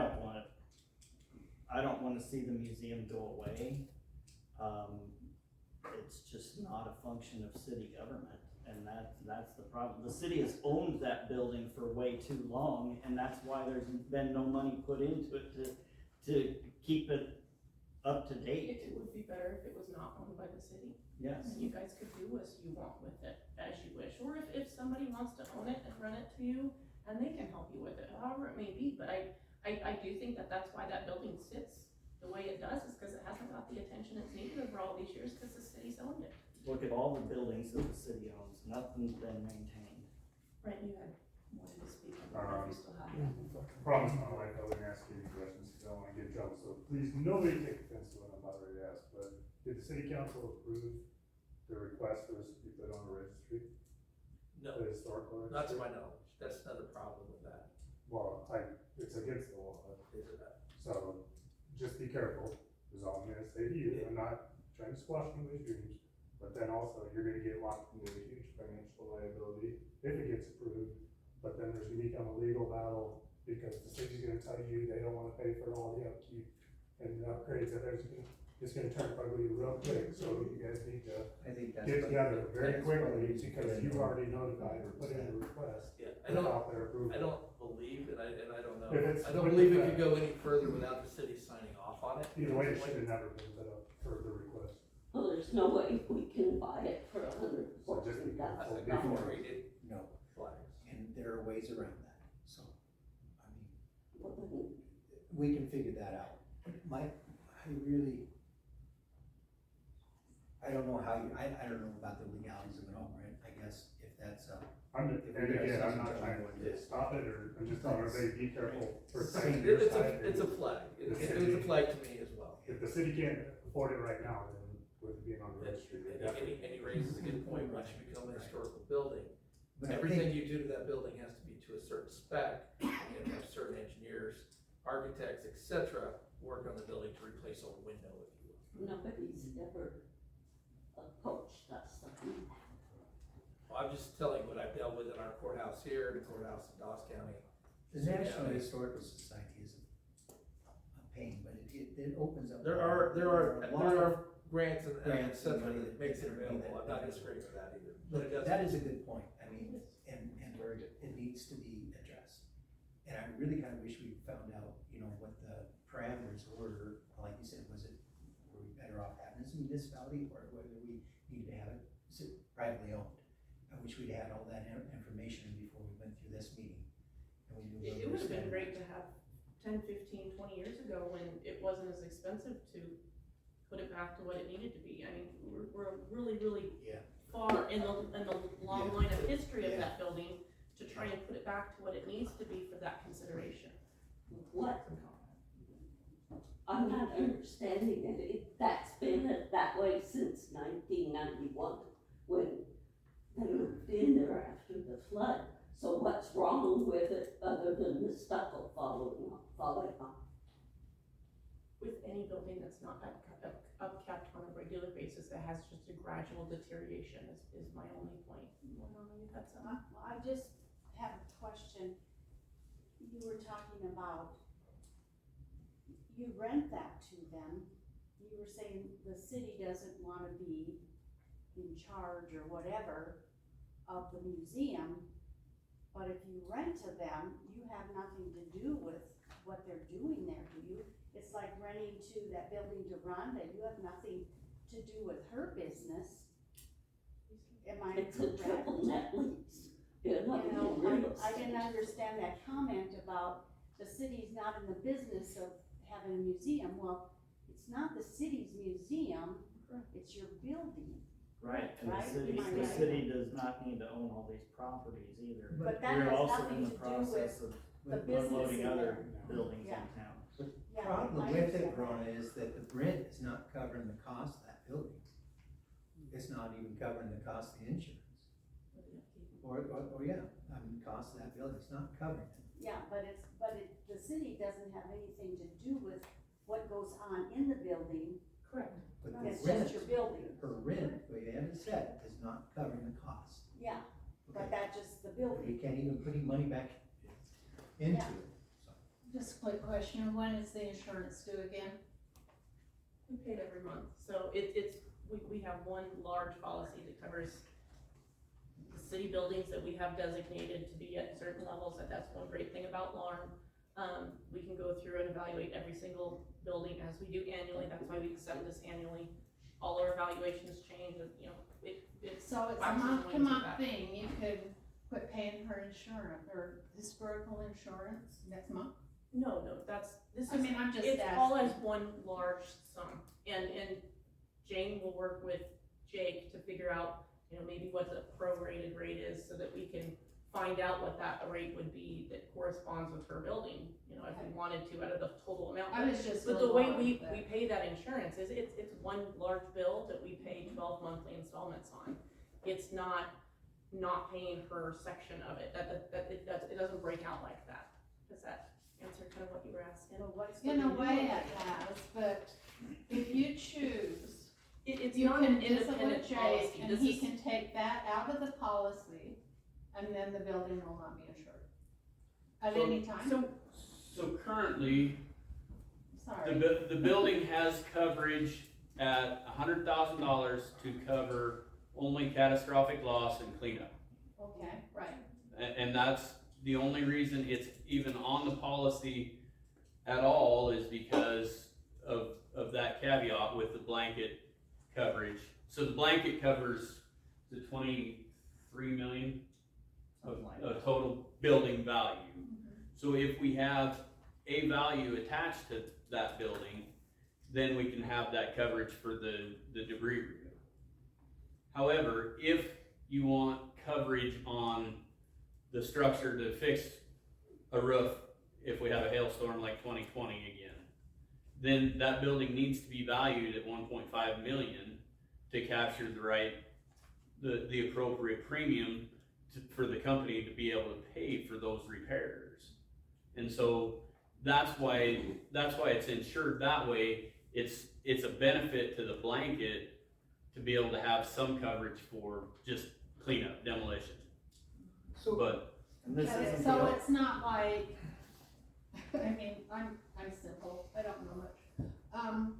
don't wanna see the museum go away. It's just not a function of city government, and that's the problem. The city has owned that building for way too long, and that's why there's been no money put into it to keep it up to date. It would be better if it was not owned by the city. Yes. And you guys could do as you want with it, as you wish, or if somebody wants to own it and run it to you, and they can help you with it, however it may be, but I do think that that's why that building sits the way it does, is because it hasn't got the attention it's needed over all these years, because the city's owned it. Look at all the buildings that the city owns, nothing's been maintained. Right, you had wanted to speak, I don't know if you still have that. Promise my wife I wouldn't ask any questions, because I don't wanna get in trouble, so please, nobody take offense to what I'm about ready to ask, but did the city council approve the request for this to be put on the registry, No, the historical registry? not to my knowledge. That's another problem with that. Well, it's against the law, Is it that? so just be careful, is all I'm gonna say to you. I'm not trying to squash anybody's dreams, but then also you're gonna get locked into a huge financial liability if it gets approved. But then there's gonna become a legal battle because the city's gonna tell you they don't wanna pay for all the upkeep and the upgrades that it's gonna turn ugly real quick, so you guys need to I think that's. get together very that's quickly probably because you've already notified or put in a request Yeah, without their approval. I don't believe, and I don't know, If it's I don't with believe it the- could go any further without the city signing off on it. Either way, it should have never been put up for the request. Well, there's no way we can buy it for $114,000. Before we did No, flags. and there are ways around that, so, I mean, Well, then, we can figure that out. I don't know how you, I don't know about the legalities of it all, right? I guess if that's, And If we again, guys I'm not don't trying want to to- stop it, or I'm just telling everybody, be careful for It's saying It- your It's side. it's a flag. The It's city- a flag to me as well. If the city can't afford it right now, then with it being on the registry, they definitely. And he raises a good point, once you become a historical building, but I everything think, you do to that building has to be to a certain spec, and you have to have certain engineers, architects, et cetera, work on the building to replace a window, if you will. nobody's ever approached us on that. Well, I'm just telling you what I've dealt with in our courthouse here, the courthouse in Doss County. the National Historical Society is a pain, but it opens up. There a lot of are grants and et grants and cetera money that makes it that- available, I'm not disagreeing with that either. But it But does. that is a good point, I mean, and it needs to be addressed. And I really kinda wish we found out, what the parameters were, like you said, were we better off having this municipality, or whether we needed to have it privately owned? I wish we'd had all that information before we went through this meeting. And we knew It would have been great to 10, 15, 20 years ago when it wasn't as expensive to put it back to what it needed to be. I mean, we're really, really Yeah. far in the long Yeah. line of history of Yeah. that building to try and put it back to what it needs to be for that consideration. What? I'm not understanding it. That's been that way since 1991, when they moved in there after the flood. So what's wrong with it other than the stucco falling off? With any building that's not upkept on a regular basis, that has just a gradual deterioration is my only point. That's I just have a question. You were talking about, you rent that to them. You were saying the city doesn't wanna be in charge or whatever of the museum, but if you rent to them, you have nothing to do with what they're doing there, do you? It's like renting to that building to Rhonda, you have nothing to do with her business. Am I It's a correct? triple net lease. You You know, know, in real I didn't estate. understand that comment about the city's not in the business of having a museum. Well, it's not the city's museum, it's your building. Right, and Right? the Am I city right? does not need to own all these properties either. But that We're has also nothing in the to do process of the business unloading in other there. buildings in Yeah. town. Yeah, Problem I with understand it, that. Rona, is that the rent is not covering the cost of that building. It's not even covering the cost of the insurance. Or yeah, I mean, the cost of that building, it's not covering it. Yeah, the city doesn't have anything to do with what goes on in the building, correct. But it's the just rent, your building. her rent, the way they have it set, is not covering the cost. Yeah, but Okay? that's just the building. You can't even put any money back into Yeah. it. Just a quick question, when is the insurance due again? We pay it every month, so we have one large policy that covers the city buildings that we have designated to be at certain levels, and that's one great thing about LARM. We can go through and evaluate every single building as we do annually, that's why we accept this annually. All our evaluations change, and, you know, it's. So it's a waxes and month to wanes with month that. thing, you could quit paying her insurance, or historical insurance next month? No, this I is, mean, I'm just it's all as asking. one large sum, and Jane will work with Jake to figure out, you know, maybe what the prorated rate is, so that we can find out what that rate would be that corresponds with her building, you know, if we wanted to, out of the total amount. I was just. But the way alarmed we that- pay that insurance is, it's one large bill that we pay 12 monthly installments on. It's not paying her section of it, it doesn't break out like that. Does that answer kind of what you were asking? So what's In a the way deal it with that? has, but if you choose, It's you not can an visit independent with Jake, policy, and this he is, can take that out of the policy, and then the building will not be insured. At So- any time, So currently, sorry. the building has coverage at $100,000 to cover only catastrophic loss and cleanup. Okay, right. And that's the only reason it's even on the policy at all, is because of that caveat with the blanket coverage. So the blanket covers the 23 million of total building value. So if we have a value attached to that building, then we can have that coverage for the debris removal. However, if you want coverage on the structure to fix a roof, if we have a hailstorm like 2020 again, then that building needs to be valued at 1.5 million to capture the appropriate premium for the company to be able to pay for those repairs. And so that's why it's insured that way. It's a benefit to the blanket to be able to have some coverage for just cleanup, demolition. So, But And this Okay, isn't so the- it's not like, I mean, I'm simple, I don't know much.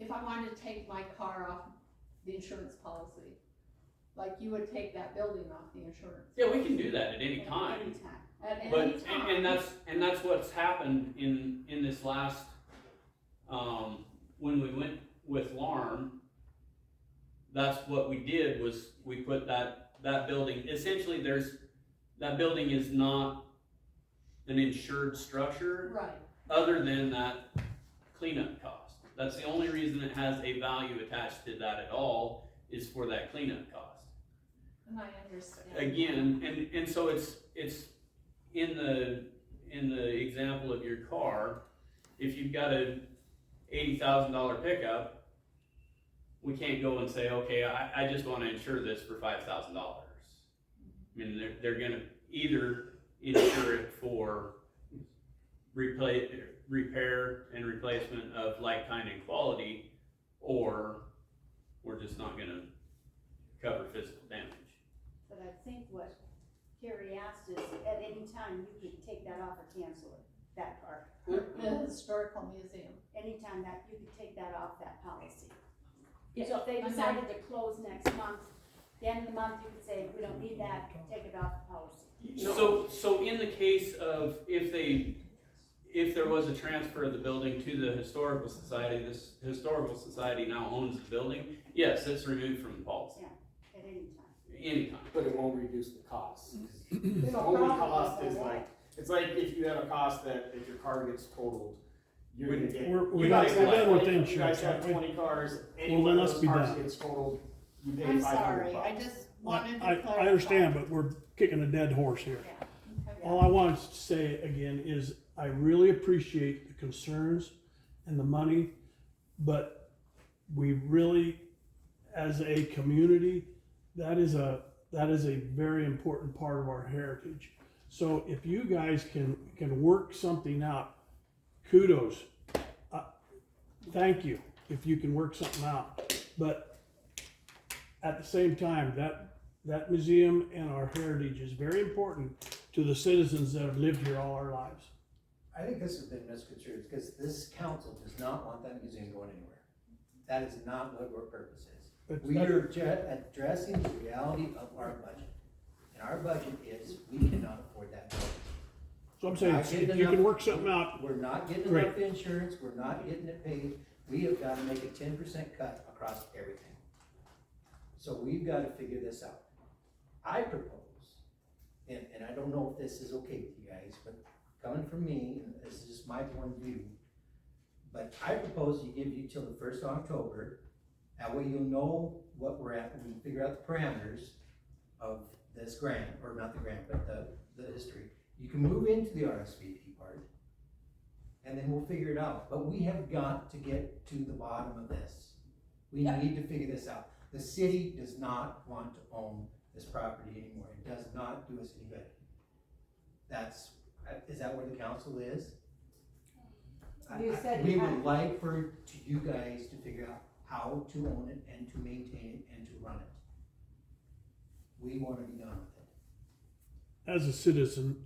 If I wanted to take my car off the insurance policy, like you would take that building off the insurance. yeah, we can do that at any time. Anytime. At any But, time. and that's what's happened in this last, when we went with LARM, that's what we did, was we put that building, essentially that building is not an insured structure. Right, other than that cleanup cost. That's the only reason it has a value attached to that at all, is for that cleanup cost. And I understand. Again, and so it's in the example of your car, if you've got a $80,000 pickup, we can't go and say, okay, I just wanna insure this for $5,000. I mean, they're gonna either insure it for repair and replacement of like, kind, and quality, or we're just not gonna cover physical damage. But I think what Carrie asked is, at any time, you could take that off or cancel it, that part. The historical museum. Anytime that, you could take that off that policy. Yeah. So if they And then- decided to close next month, the end of the month, you could say, we don't need that, take it off the policy. So in the case of, if there was a transfer of the building to the historical society, this historical society now owns the building, yes, it's removed from the policy, At any time. anytime. But it won't reduce the cost. The The only problem cost is is the like, it's like if you have a cost that if your car gets totaled, you're gonna get. We You guys got have done with 20 insurance, You guys have aren't we? 20 cars, any Well, one then of let's those be cars done. gets totaled, you pay I'm $500. sorry, I just wanted to clarify. I understand, but we're kicking a dead horse here. Okay. All I wanted to say again is I really appreciate the concerns and the money, but we really, as a community, that is a very important part of our heritage. So if you guys can work something out, kudos. Thank you if you can work something out. But at the same time, that museum and our heritage is very important to the citizens that have lived here all our lives. I think this has been misconstrued, because this council does not want that museum going anywhere. That is not what our purpose is. But We are addressing the reality of our budget. And our budget is, we cannot afford that building. So I'm saying, if you can work something out, We're not getting Great. enough insurance, we're not getting it paid, we have gotta make a 10% cut across everything. So we've gotta figure this out. I propose, and I don't know if this is okay with you guys, but coming from me, and this is just my point of view, but I propose you give you till the 1st of October, that way you'll know what we're at, and we can figure out the parameters of this grant, or not the grant, but the history. You can move into the RSVP part, and then we'll figure it out. But we have got to get to the bottom of this. We need to figure this out. The city does not want to own this property anymore. It does not do us any good. Is that where the council is? You said We you would had- like for you guys to figure out how to own it and to maintain it and to run it. We wanna be done with it. as a citizen,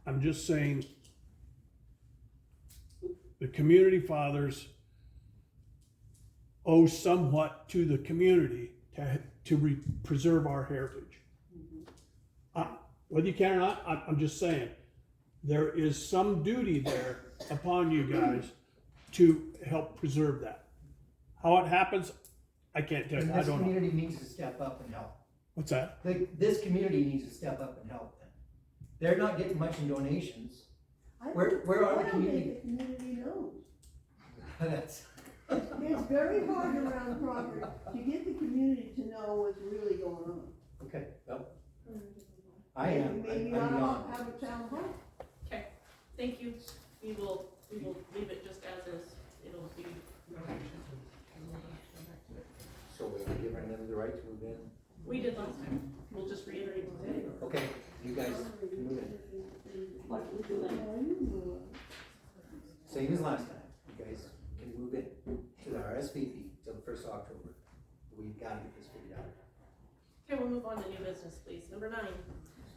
I'm just saying, the community fathers owe somewhat to the community to preserve our heritage. Whether you can or not, I'm just saying, there is some duty there upon you guys to help preserve that. How it happens, I can't tell And you, I this don't know. community needs to step up and help. What's that? This community needs to step up and help them. They're not getting much in donations. Where are the community? The community knows. That's, It's very hard around Crawford to get the community to know what's really going on. okay, well, I am, Maybe I'm not beyond. have a town hall. Okay, thank you. We will leave it just as is. It'll be. So will we give them the right to move in? We did last time. We'll just reiterate today. Okay, you guys can move in. What we're doing. Same as last time. You guys can move in to the RSVP till the 1st of October. We've gotta get this figured out. Okay, we'll move on to new business, please. Number 9,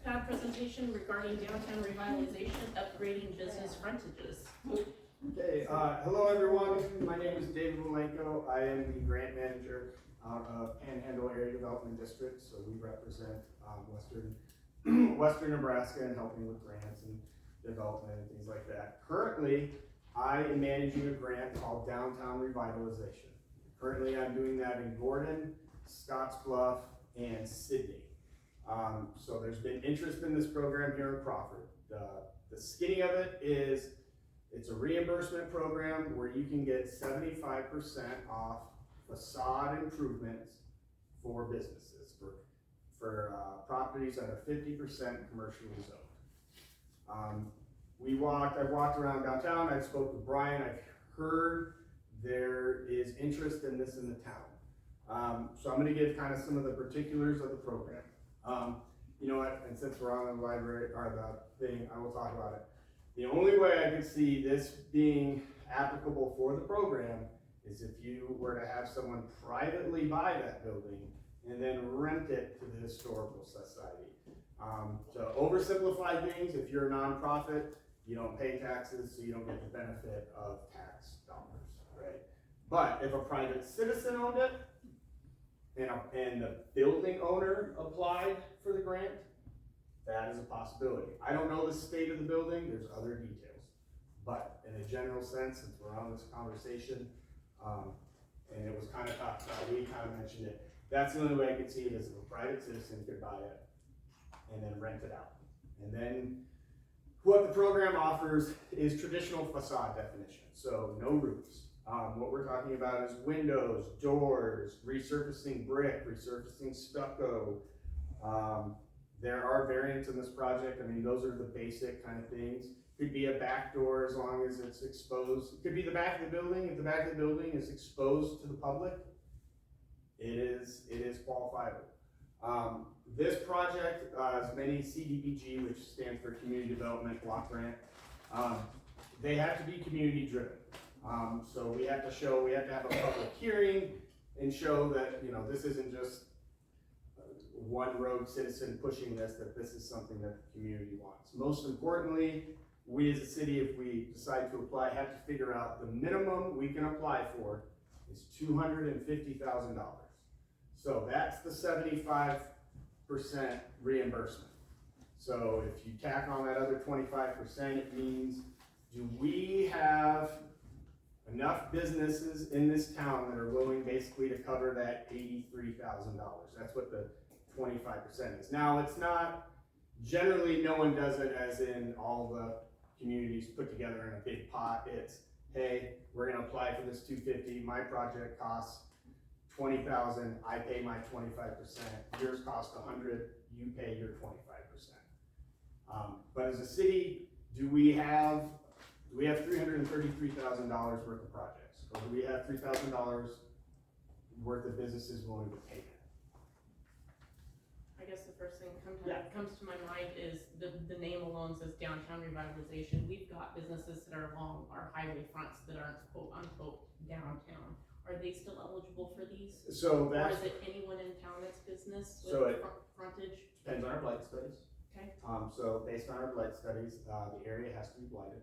PAD presentation regarding downtown revitalization, upgrading business frontages. Okay, hello everyone, my name is David Malenko, I am the grant manager out of Panhandle Area Development District, so we represent western Nebraska and helping with grants and development and things like that. Currently, I am managing a grant called Downtown Revitalization. Currently, I'm doing that in Gordon, Scottsbluff, and Sydney. So there's been interest in this program here in Crawford. The skinny of it is It's a reimbursement program where you can get 75% off facade improvements for businesses, for properties that are 50% commercially zoned. I've walked around downtown, I've spoke with Brian, I've heard there is interest in this in the town. So I'm gonna give kind of some of the particulars of the program. You know what, and since we're on the library, or the thing, I will talk about it. The only way I could see this being applicable for the program is if you were to have someone privately buy that building and then rent it to the historical society. To oversimplify things, if you're a nonprofit, you don't pay taxes, so you don't get the benefit of tax dollars, right? But if a private citizen owned it, and the building owner applied for the grant, that is a possibility. I don't know the state of the building, there's other details. But in a general sense, since we're on this conversation, and it was kind of talked about, we kind of mentioned it, that's the only way I could see it is if a private citizen could buy it and then rent it out. And then what the program offers is traditional facade definition, so no roofs. What we're talking about is windows, doors, resurfacing brick, resurfacing stucco. There are variants in this project. I mean, those are the basic kind of things. Could be a back door as long as it's exposed. It could be the back of the building. If the back of the building is exposed to the public, it is qualifiable. This project, as many CDBG, which stands for Community Development Block Grant, they have to be community driven. So we have to have a public hearing and show that, you know, this isn't just one rogue citizen pushing this, that this is something that the community wants. Most importantly, we as a city, if we decide to apply, have to figure out the minimum we can apply for is $250,000. So that's the 75% reimbursement. So if you tack on that other 25%, it means, do we have enough businesses in this town that are willing basically to cover that $83,000? That's what the 25% is. Now, it's not, generally no one does it as in all the communities put together in a big pot. It's, hey, we're gonna apply for this $250, my project costs $20,000, I pay my 25%, yours costs $100, you pay your 25%. But as a city, do we have $333,000 worth of projects? Or do we have $3,000 worth of businesses willing to pay that? I guess the first thing comes to my mind is the name alone says downtown revitalization. We've got businesses that are along our highway fronts that aren't quote unquote downtown. Are they still eligible for these? So or is it anyone in town that's business with frontage? Depends on our blight studies. Okay. So based on our blight studies, the area has to be blighted,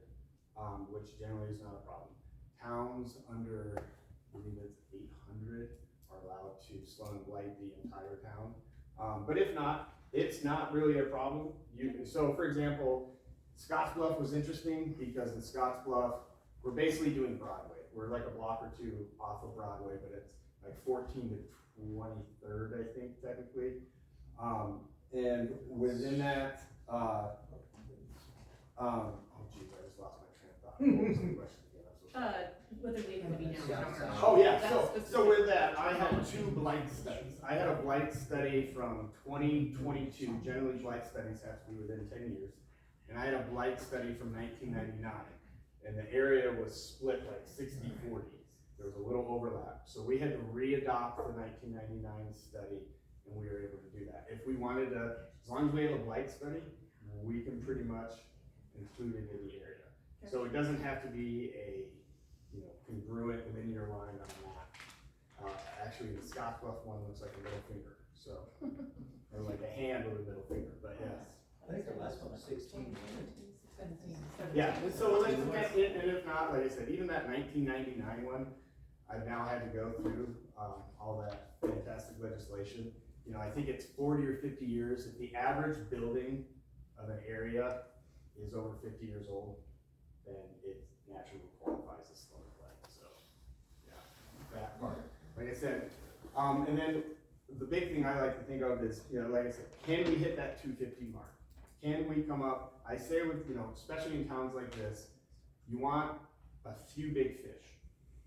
which generally is not a problem. Towns under, I believe it's 800 are allowed to slow and blight the entire town. But if not, it's not really a problem. So for example, Scottsbluff was interesting because in Scottsbluff, we're basically doing Broadway. We're like a block or two off of Broadway, but it's like 14 to 23rd, I think, technically. And within that, oh geez, I just lost my train of thought. What was the question again? Whether they can be downtown or not. Oh yeah, so with that, I had 2 blight studies. I had a blight study from 2022, generally blight studies have to be within 10 years. And I had a blight study from 1999. And the area was split like 60-40. There was a little overlap. So we had to re-adopt the 1999 study, and we were able to do that. If we wanted to, as long as we have a blight study, we can pretty much include it in the area. Okay. So it doesn't have to be a, you know, congruent linear line on a map. Actually, the Scottsbluff one looks like a middle finger, so, or like a hand with a middle finger, but yes. I think the last one was 16. Yeah, so and if not, like I said, even that 1999 one, I've now had to go through all that fantastic legislation. You know, I think it's 40 or 50 years. If the average building of an area is over 50 years old, then it naturally qualifies as slow and blight. So, yeah, that part. Like I said, and then the big thing I like to think of is, you know, like I said, can we hit that 250 mark? Can we come up? I say with, you know, especially in towns like this, You want a few big fish.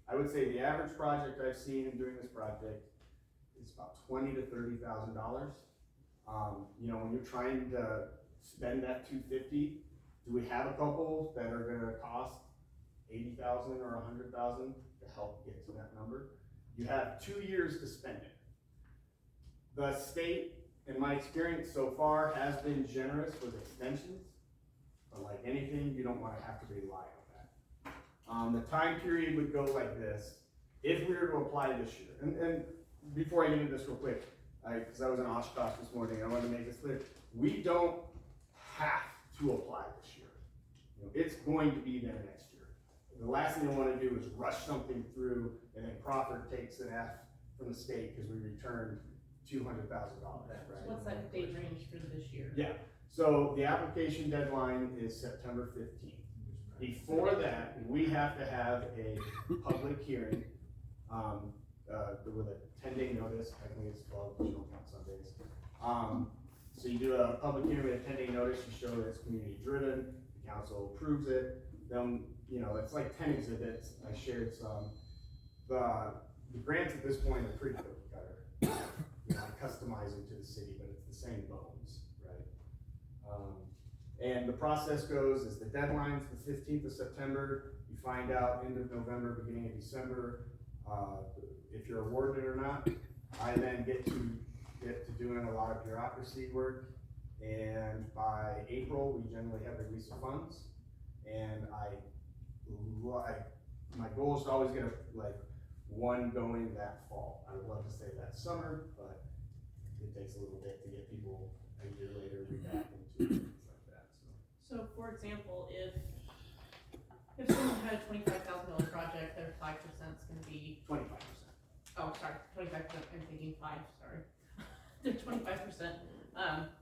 I would say the average project I've seen in doing this project is about $20,000 to $30,000. You know, when you're trying to spend that $250,000, do we have a couple that are gonna cost $80,000 or $100,000 to help get to that number? You have 2 years to spend it. The state, in my experience so far, has been generous with extensions, but like anything, you don't wanna have to rely on that. The time period would go like this, if we were to apply this year, and before I get into this real quick, cause I was in Oshkosh this morning, I wanted to make this clear, we don't have to apply this year. You know, it's going to be there next year. The last thing I wanna do is rush something through, and then Crawford takes an F from the state, cause we returned $200,000, right? What's that date range for this year? Yeah, so the application deadline is September 15th. Before that, we have to have a public hearing, with a 10-day notice, technically it's 12, but you don't count Sundays. So you do a public hearing with a 10-day notice, you show that it's community driven, the council approves it, then, you know, it's like 10 exhibits, I shared some. The grants at this point are pretty cookie cutter. You know, I customize them to the city, but it's the same bones, right? And the process goes is the deadline's the 15th of September, you find out end of November, beginning of December, if you're awarded or not. I then get to doing a lot of bureaucracy work, and by April, we generally have release of funds, and my goal is to always get one going that fall. I would love to say that summer, but it takes a little bit to get people a year later back into things like that. So for example, if someone had a $25,000 project, their 5% is gonna be 25%. Oh, sorry, 25%, I'm thinking 5, sorry. The 25%,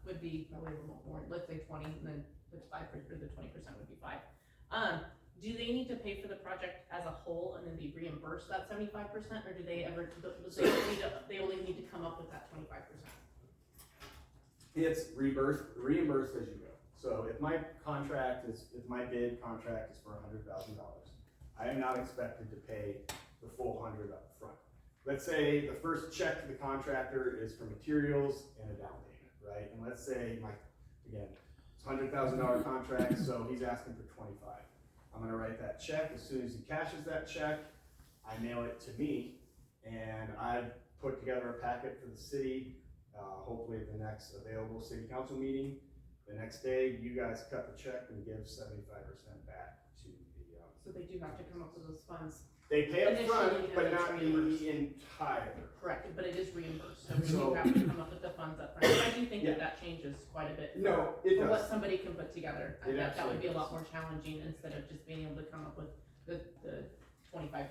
would be probably a little more, let's say 20, and then the 5%, or the 20% would be 5. Do they need to pay for the project as a whole and then be reimbursed that 75%, or do they ever, they only need to come up with that 25%? It's reimbursed as you go. So if my bid contract is for $100,000, I am not expected to pay the full 100 up front. Let's say the first check to the contractor is for materials and a down payment, right? And let's say again, it's $100,000 contract, so he's asking for 25. I'm gonna write that check. As soon as he cashes that check, I mail it to me, and I put together a packet for the city, hopefully at the next available city council meeting. The next day, you guys cut the check and give 75% back to the. So they do have to come up with those funds. They pay up front, Initially, but and not it's reimbursed. the entire. Correct, but it is reimbursed, so we do have to come up with the funds up front. I do think that changes quite a bit. No, it For does. what somebody can put together. I It bet that would be a lot absolutely more challenging instead of just being able to come up with the 25%.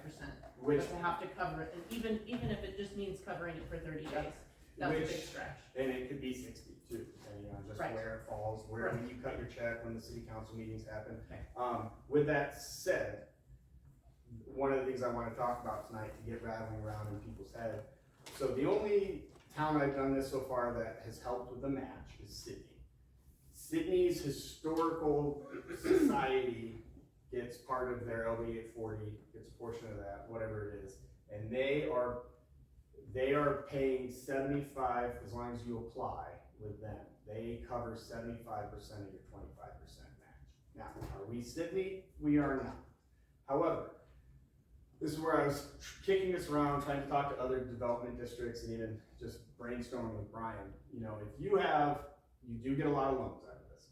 Which, But to have to cover it, and even if it just means covering it for 30 days, that's a big stretch. and it could be 60 too, depending on just Right. where it falls, where Right. when you cut your check, when the city council meetings happen. Okay. With that said, one of the things I want to talk about tonight to get rattling around in people's head. So the only town I've done this so far that has helped with the match is Sydney. Sydney's Historical Society gets part of their LD 840, gets a portion of that, whatever it is, and they are paying 75 as long as you apply with them. They cover 75% of your 25% match. Now, are we Sydney? We are not. However, this is where I was kicking this around, trying to talk to other development districts and even just brainstorming with Brian. You know, if you do get a lot of loans out of this.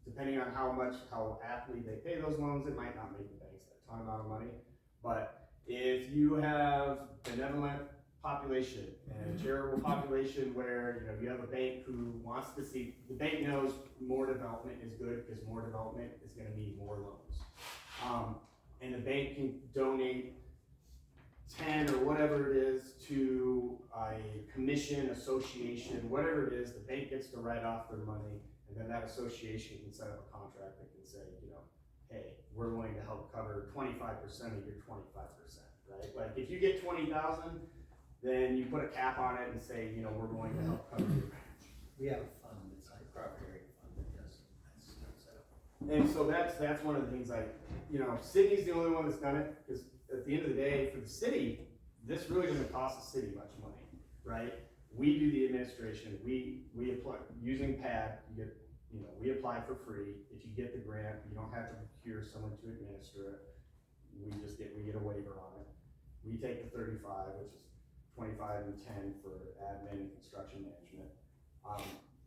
Depending on how aptly they pay those loans, it might not make the banks a ton amount of money. But if you have benevolent population and a charitable population where, you know, you have a bank who wants to see, the bank knows more development is good because more development is gonna need more loans. And the bank can donate 10 or whatever it is to a commission, association, whatever it is, the bank gets to write off their money, and then that association can set up a contract that can say, you know, hey, we're willing to help cover 25% of your 25%, right? Like if you get 20,000, then you put a cap on it and say, you know, we're going to help cover your match. We have a fund, it's like property area fund that does that stuff. And so that's one of the things you know, city's the only one that's done it, because at the end of the day, for the city, this really doesn't cost the city much money, right? We do the administration, we apply, using PAD, you get, you know, we apply for free. If you get the grant, you don't have to procure someone to administer it. We get a waiver on it. We take the 35, which is 25 and 10 for admin and construction management.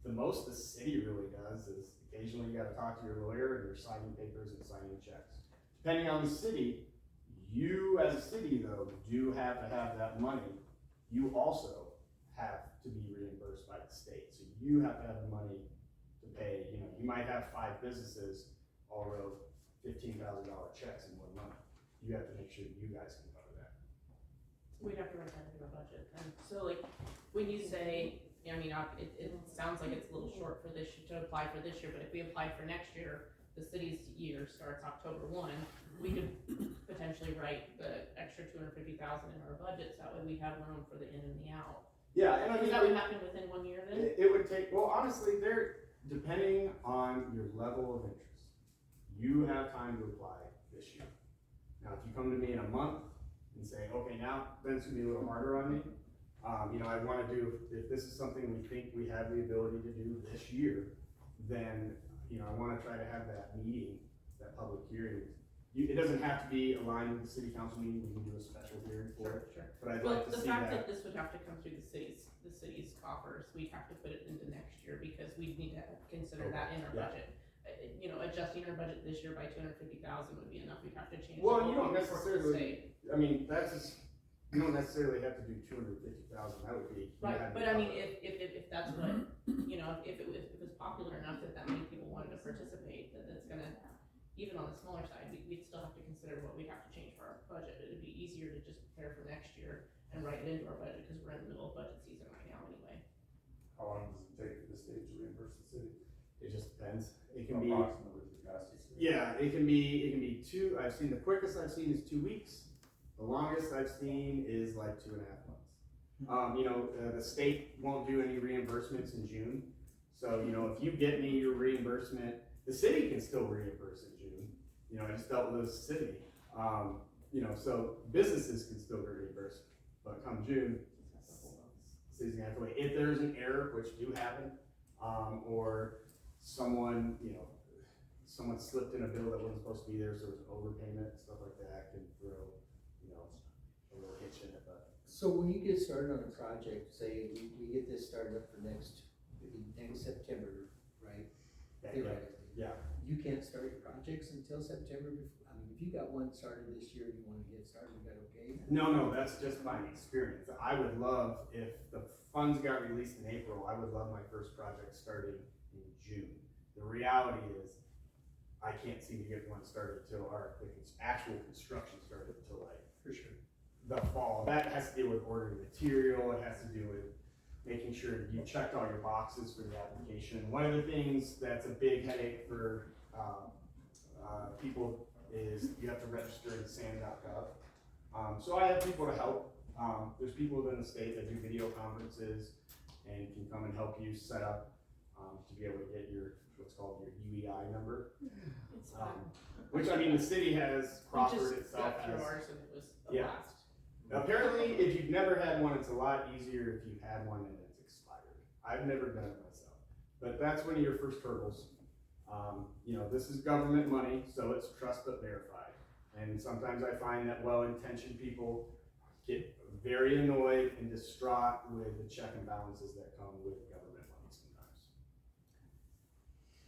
The most the city really does is occasionally you gotta talk to your lawyer and you're signing papers and signing checks. Depending on the city, you as a city though, do have to have that money. You also have to be reimbursed by the state. So you have to have the money to pay, you know, you might have 5 businesses all wrote $15,000 checks in 1 month. You have to make sure you guys can cover that. We'd have to write that into our budget, and so like, when you say, I mean, it sounds like it's a little short for this, to apply for this year, but if we apply for next year, the city's year starts October 1, we could potentially write the extra $250,000 in our budgets, that way we have room for the in and the out. Yeah, and I mean, That would happen within 1 year then? it would take, well, honestly, depending on your level of interest, you have time to apply this year. Now, if you come to me in a month and say, okay, now, then it's gonna be a little harder on me. You know, I wanna do, if this is something we think we have the ability to do this year, then, you know, I wanna try to have that meeting, that public hearing. It doesn't have to be aligned with the city council meeting, we can do a special hearing for it. Sure. But I'd Well, like to the see fact that. that this would have to come through the city's coffers, we'd have to put it into next year, because we'd need to consider that in our Yeah. budget. You know, adjusting our budget this year by 250,000 would be enough, we'd have to change. Well, the you don't whole report to the necessarily- state. I mean, that's just, you don't necessarily have to do 250,000, that would be. Right, but I mean, if that's what, you know, if it was popular enough that many people wanted to participate, that it's gonna, even on the smaller side, we'd still have to consider what we'd have to change for our budget. It'd be easier to just prepare for next year and write it into our budget, because we're in the middle of budget season right now anyway. How long does it take for the state to reimburse the city? It just depends, it can be. Approximately the fastest. Yeah, it can be 2, I've seen, the quickest I've seen is 2 weeks. The longest I've seen is like 2.5 months. You know, the state won't do any reimbursements in June. So, you know, if you get me your reimbursement, the city can still reimburse in June. You know, I just dealt with the city. You know, so businesses can still be reimbursed, but come June, city's gonna have to wait. If there's an error, which do happen, or someone, you know, someone slipped in a bill that wasn't supposed to be there, so it was overpayment, stuff like that, can throw, you know, a little hitch in it, but. So when you get started on a project, say we get this started up for next September, right? Theoretically. Yeah. You can't start your projects until September before, I mean, if you got one started this year and you wanna get started, is that okay? No, that's just my experience. I would love, if the funds got released in April, I would love my first project starting in June. The reality is, I can't seem to get one started till the actual construction started until like. For sure. The fall. That has to do with ordering material, it has to do with making sure you checked all your boxes for the application. One of the things that's a big headache for people is you have to register in SAM.gov. So I have people to help. There's people within the state that do video conferences and can come and help you set up to be able to get your, what's called your UEI number. It's fine. Which, I mean, the city has, Crawford We just itself got through has. ours and it was a Yeah. blast. Apparently, if you've never had one, it's a lot easier if you've had one and it's expired. I've never done it myself, but that's one of your first hurdles. You know, this is government money, so it's trust but verified. And sometimes I find that well-intentioned people get very annoyed and distraught with the check and balances that come with government money sometimes.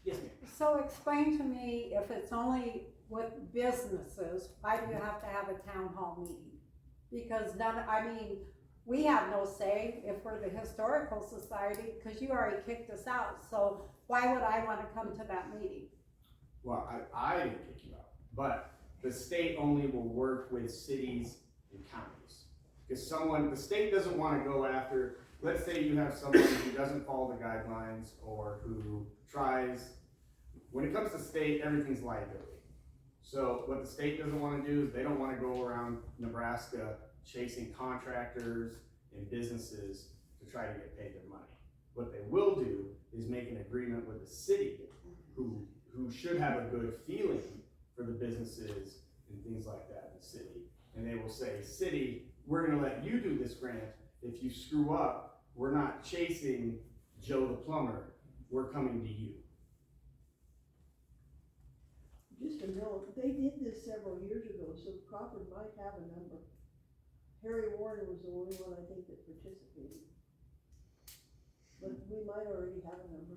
Yes, ma'am. So explain to me, if it's only with businesses, why do you have to have a town hall meeting? Because we have no say if we're the historical society, because you already kicked us out, so why would I wanna come to that meeting? Well, I didn't kick you out, but the state only will work with cities and counties. Because the state doesn't wanna go after, let's say you have someone who doesn't follow the guidelines or who tries, when it comes to state, everything's liability. So what the state doesn't wanna do is they don't wanna go around Nebraska chasing contractors and businesses to try to get paid their money. What they will do is make an agreement with the city who should have a good feeling for the businesses and things like that in the city. And they will say, city, we're gonna let you do this grant. If you screw up, we're not chasing Joe the plumber, we're coming to you. Just a note, they did this several years ago, so Crawford might have a number. Harry Warner was the only one I think that participated. But we might already have a number.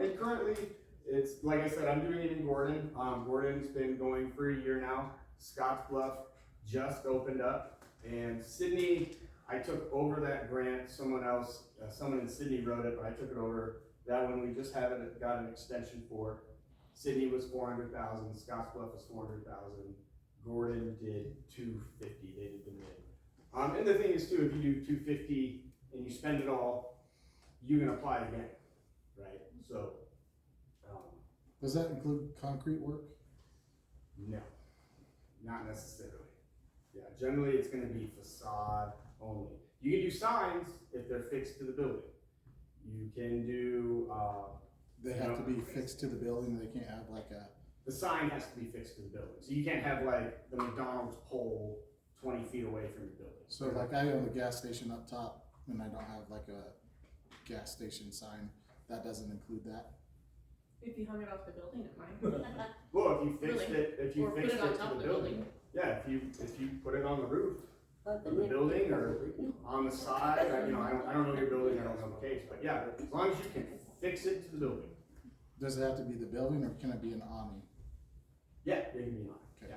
And currently, it's, like I said, I'm doing it in Gordon. Gordon's been going for a year now. Scottsbluff just opened up. And Sydney, I took over that grant. Someone in Sydney wrote it, but I took it over. That one we just haven't got an extension for. Sydney was 400,000, Scottsbluff was 400,000. Gordon did 250, they did the mid. And the thing is too, if you do 250 and you spend it all, you can apply again, right? So, Does that include concrete work? no, not necessarily. Yeah, generally it's gonna be facade only. You can do signs if they're fixed to the building. You can do, They have to be fixed to the building, they can't have like a, the sign has to be fixed to the building. So you can't have like the McDonald's pole 20 feet away from your building. so like I own a gas station up top and I don't have like a gas station sign, that doesn't include that? If you hung it off the building, it might. Well, if you fixed Really? it, if you Or put fixed it on it top to of the the building. Yeah, if you put it on the roof But of the building or on the side, I don't know your building, I don't know the case, but yeah, as long as you can fix it to the building. Does it have to be the building or can it be an awning? Yeah, they can be on, Okay.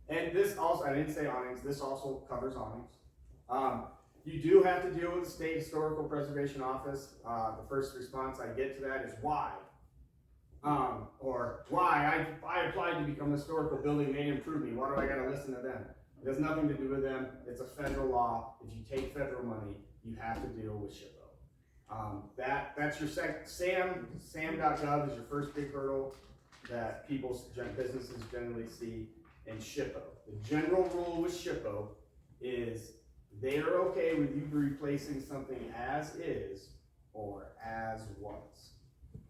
yeah. And this also, I didn't say awnings, this also covers awnings. You do have to deal with the State Historical Preservation Office. The first response I get to that is why? Or why? I applied to become a historical building, they improved me, why do I gotta listen to them? It has nothing to do with them, it's a federal law. If you take federal money, you have to deal with SHPO. That's your SAM.gov is your first big hurdle that businesses generally see, and SHPO. The general rule with SHPO is they are okay with you replacing something as is or as was.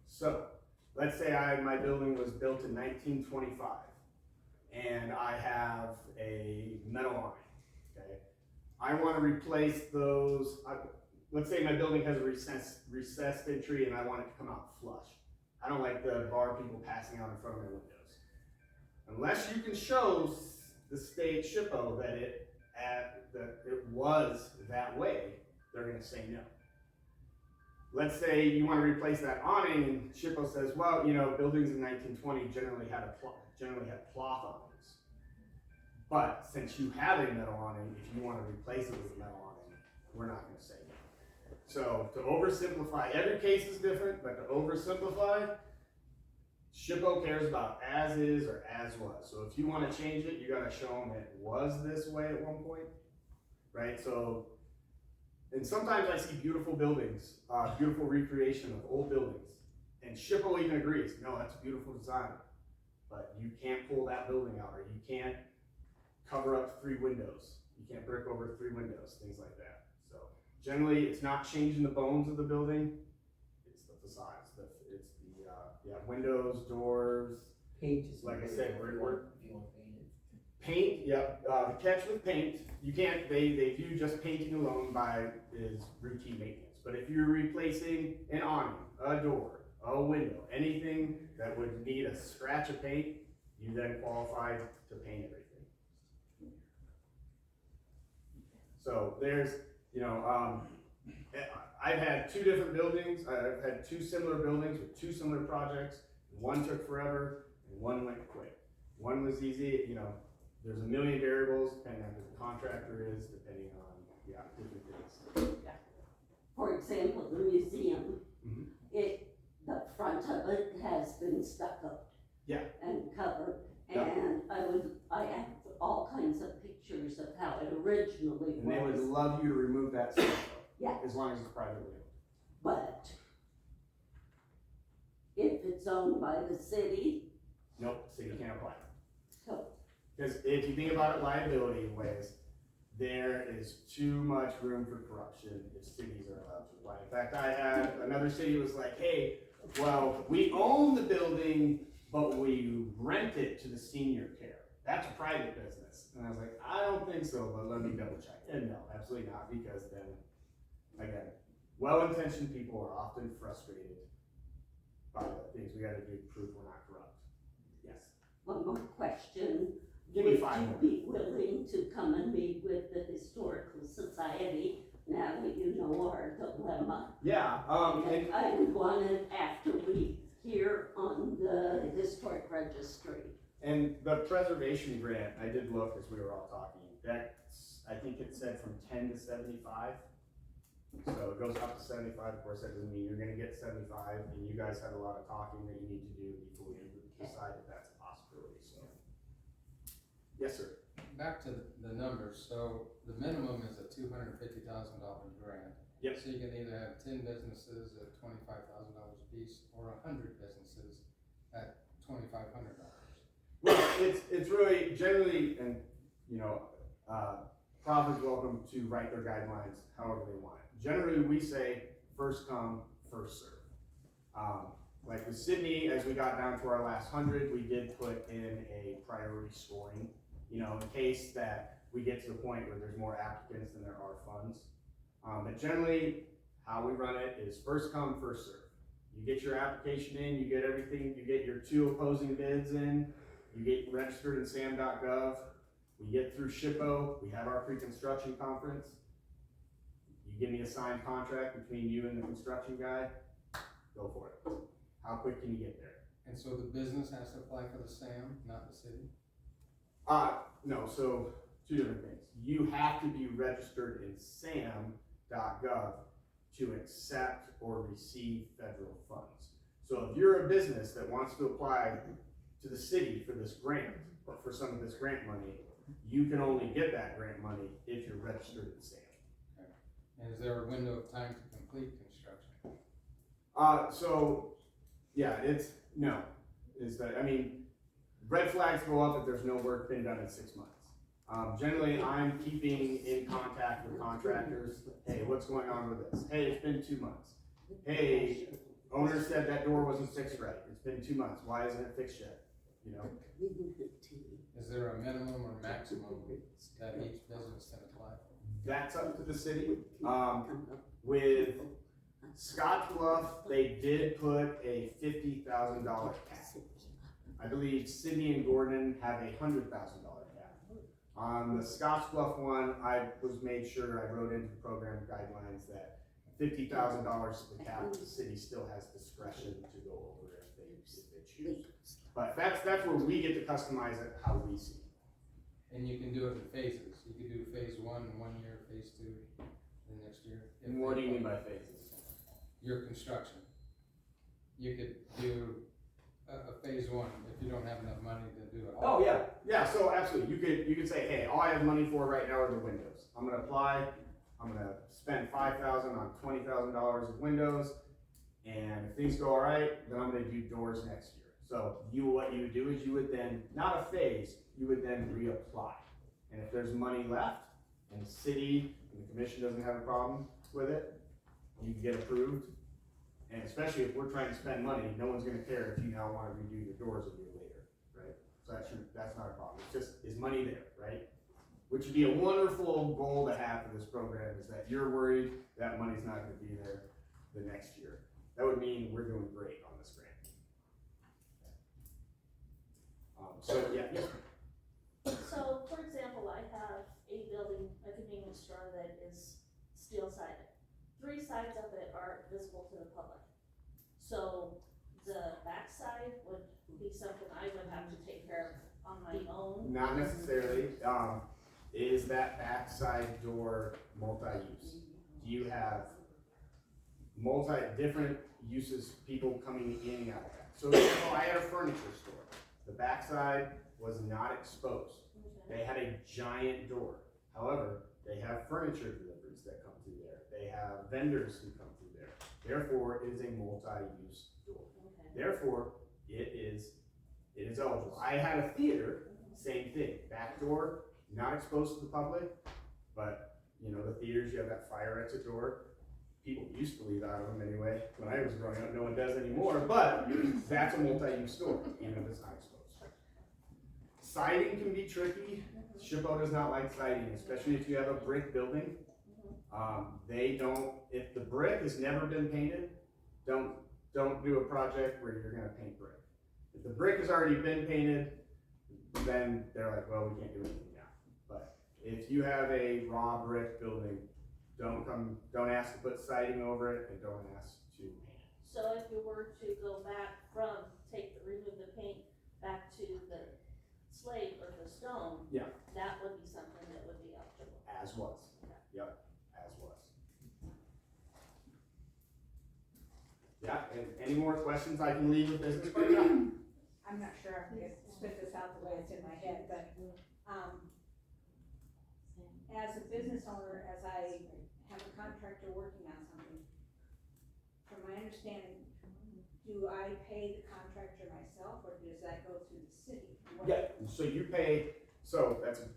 So, let's say my building was built in 1925 and I have a metal awning, okay? I want to replace those, let's say my building has a recessed entry and I want it to come out flush. I don't like the bar people passing out in front of my windows. Unless you can show the state SHPO that it was that way, they're gonna say no. Let's say you want to replace that awning and SHPO says, well, buildings in 1920 generally had cloth awnings. But since you have a metal awning, if you want to replace it with a metal awning, we're not gonna say no. So to oversimplify, every case is different, but to oversimplify, SHPO cares about as is or as was. So if you want to change it, you got to show them it was this way at one point, right? So, and sometimes I see beautiful buildings, beautiful recreation of old buildings, and SHPO even agrees, no, that's a beautiful design, but you can't pull that building out, or you can't cover up 3 windows. You can't brick over 3 windows, things like that. So generally, it's not changing the bones of the building, it's the facades. It's the windows, doors. Paint is. Like I said, brickwork. If you want to paint it. Paint, yep. The catch with paint, you can't, they view just painting alone is routine maintenance. But if you're replacing an awning, a door, a window, anything that would need a scratch of paint, you then qualify to paint everything. So there's, I've had 2 different buildings. I've had 2 similar buildings with 2 similar projects. One took forever and one went quick. One was easy, there's a million variables depending on who the contractor is, depending on, different things. For example, the museum, the front of it has been stuccoed. Yeah. And covered, Yeah. and I have all kinds of pictures of how it originally And they would was, love you to remove that stuff, yeah, as long as it's privately owned. but if it's owned by the city, Nope, city can't apply. so, Because if you think about it liability ways, there is too much room for corruption if cities are allowed to apply. In fact, I had another city was like, hey, well, we own the building, but we rent it to the senior care. That's a private business. And I was like, I don't think so, but let me double check. And no, absolutely not, because then, again, well-intentioned people are often frustrated by the things we gotta do to prove we're not corrupt. Yes. One more question. Give me 5 more. Would you be willing to come and meet with the Historical Society now that you know our dilemma? Yeah, and I would want it after we hear on the historic registry. And the preservation grant, I did look as we were all talking, that's, I think it said from 10 to 75. So it goes up to 75, of course, that doesn't mean you're gonna get 75, and you guys had a lot of talking that you need to do before we decide if that's a possibility, so. Yes, sir. Back to the numbers, so the minimum is a $250,000 grant. Yep. So you can either have 10 businesses at $25,000 a piece, or 100 businesses at $2,500. Well, it's really generally, and you know, Provid's welcome to write their guidelines however they want it. Generally, we say first come, first serve. Like with Sydney, as we got down to our last 100, we did put in a priority scoring, you know, in case that we get to the point where there's more applicants than there are funds. But generally, how we run it is first come, first serve. You get your application in, you get everything, you get your 2 opposing bids in, you get registered in SAM.gov, we get through SHPO, we have our pre-construction conference, you give me a signed contract between you and the construction guy, go for it. How quick can you get there? And so the business has to apply for the SAM, not the city? No, so 2 different things. You have to be registered in SAM.gov to accept or receive federal funds. So if you're a business that wants to apply to the city for this grant, or for some of this grant money, you can only get that grant money if you're registered in SAM. Okay. And is there a window of time to complete construction? So, yeah, I mean, red flags go up if there's no work been done in 6 months. Generally, I'm keeping in contact with contractors. Hey, what's going on with this? Hey, it's been 2 months. Hey, owner said that door wasn't fixed right. It's been 2 months. Why isn't it fixed yet? You know? Is there a minimum or maximum that each business can apply for? That's up to the city. With Scottsbluff, they did put a $50,000 cap. I believe Sydney and Gordon have a $100,000 cap. On the Scottsbluff one, I was made sure I wrote into the program guidelines that $50,000 is the cap. The city still has discretion to go over if they choose. But that's where we get to customize it how we see it. And you can do it in phases. You could do phase 1 in 1 year, phase 2 the next year. And what do you mean by phases? Your construction. You could do a phase 1 if you don't have enough money to do it all. Oh yeah, so absolutely. You could say, hey, all I have money for right now are the windows. I'm gonna apply. I'm gonna spend $5,000 on $20,000 of windows, and if things go all right, then I'm gonna do doors next year. So what you would do is you would then, not a phase, you would then reapply. And if there's money left, and the city and the commission doesn't have a problem with it, you can get approved. And especially if we're trying to spend money, no one's gonna care if you now wanna redo your doors a year later, right? So that's not a problem. It's just, is money there, right? Which would be a wonderful goal to have for this program, is that you're worried that money's not gonna be there the next year. That would mean we're doing great on this grant. So, yeah. So, for example, I have a building, a convenience store that is steel-sided. 3 sides of it are visible to the public. So, the backside would be something I would have to take care of on my own. Not necessarily. Is that backside door multi-use? Do you have different uses, people coming in and out of that? So, I had a furniture store. The backside was not exposed. They had a giant door. However, they have furniture deliveries that come through there. They have vendors who come through there. Therefore, it is a multi-use door. Therefore, it is eligible. I had a theater, same thing. Back door, not exposed to the public, but you know, the theaters, you have that fire exit door. people used to leave out of them anyway, when I was growing up, no one does anymore, but that's a multi-use store, even if it's not exposed. Siding can be tricky, SHPO does not like siding, especially if you have a brick building. They don't, if the brick has never been painted, don't do a project where you're gonna paint brick. If the brick has already been painted, then they're like, well, we can't do anything now. But if you have a raw brick building, don't ask to put siding over it, and don't ask to paint it. So if you were to go back from, remove the paint back to the slate or the stone, Yeah. that would be something that would be eligible. As was, yep, as was. Yeah, and any more questions I can leave with business? I'm not sure I can spit this out the way it's in my head, but, as a business owner, as I have a contractor working on something, from my understanding, do I pay the contractor myself, or does that go through the city? Yeah, so you pay, so that's a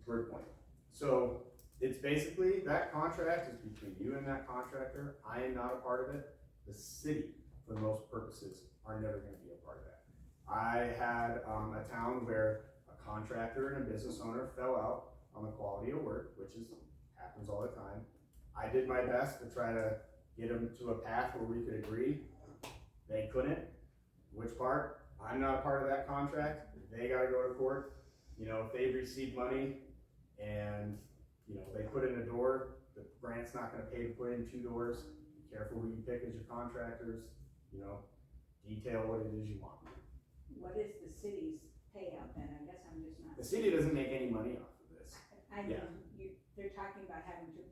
great point. So it's basically, that contract is between you and that contractor. I am not a part of it. The city, for most purposes, are never gonna be a part of that. I had a town where a contractor and a business owner fell out on the quality of work, which happens all the time. I did my best to try to get them to a path where we could agree. They couldn't. Which part? I'm not a part of that contract. They gotta go to court. You know, if they've received money and, you know, they put in a door, the grant's not gonna pay to put in 2 doors. Be careful who you pick as your contractors, you know, detail what it is you want. What is the city's payout then? I guess I'm just not. The city doesn't make any money off of this. I Yeah. mean, they're talking about having to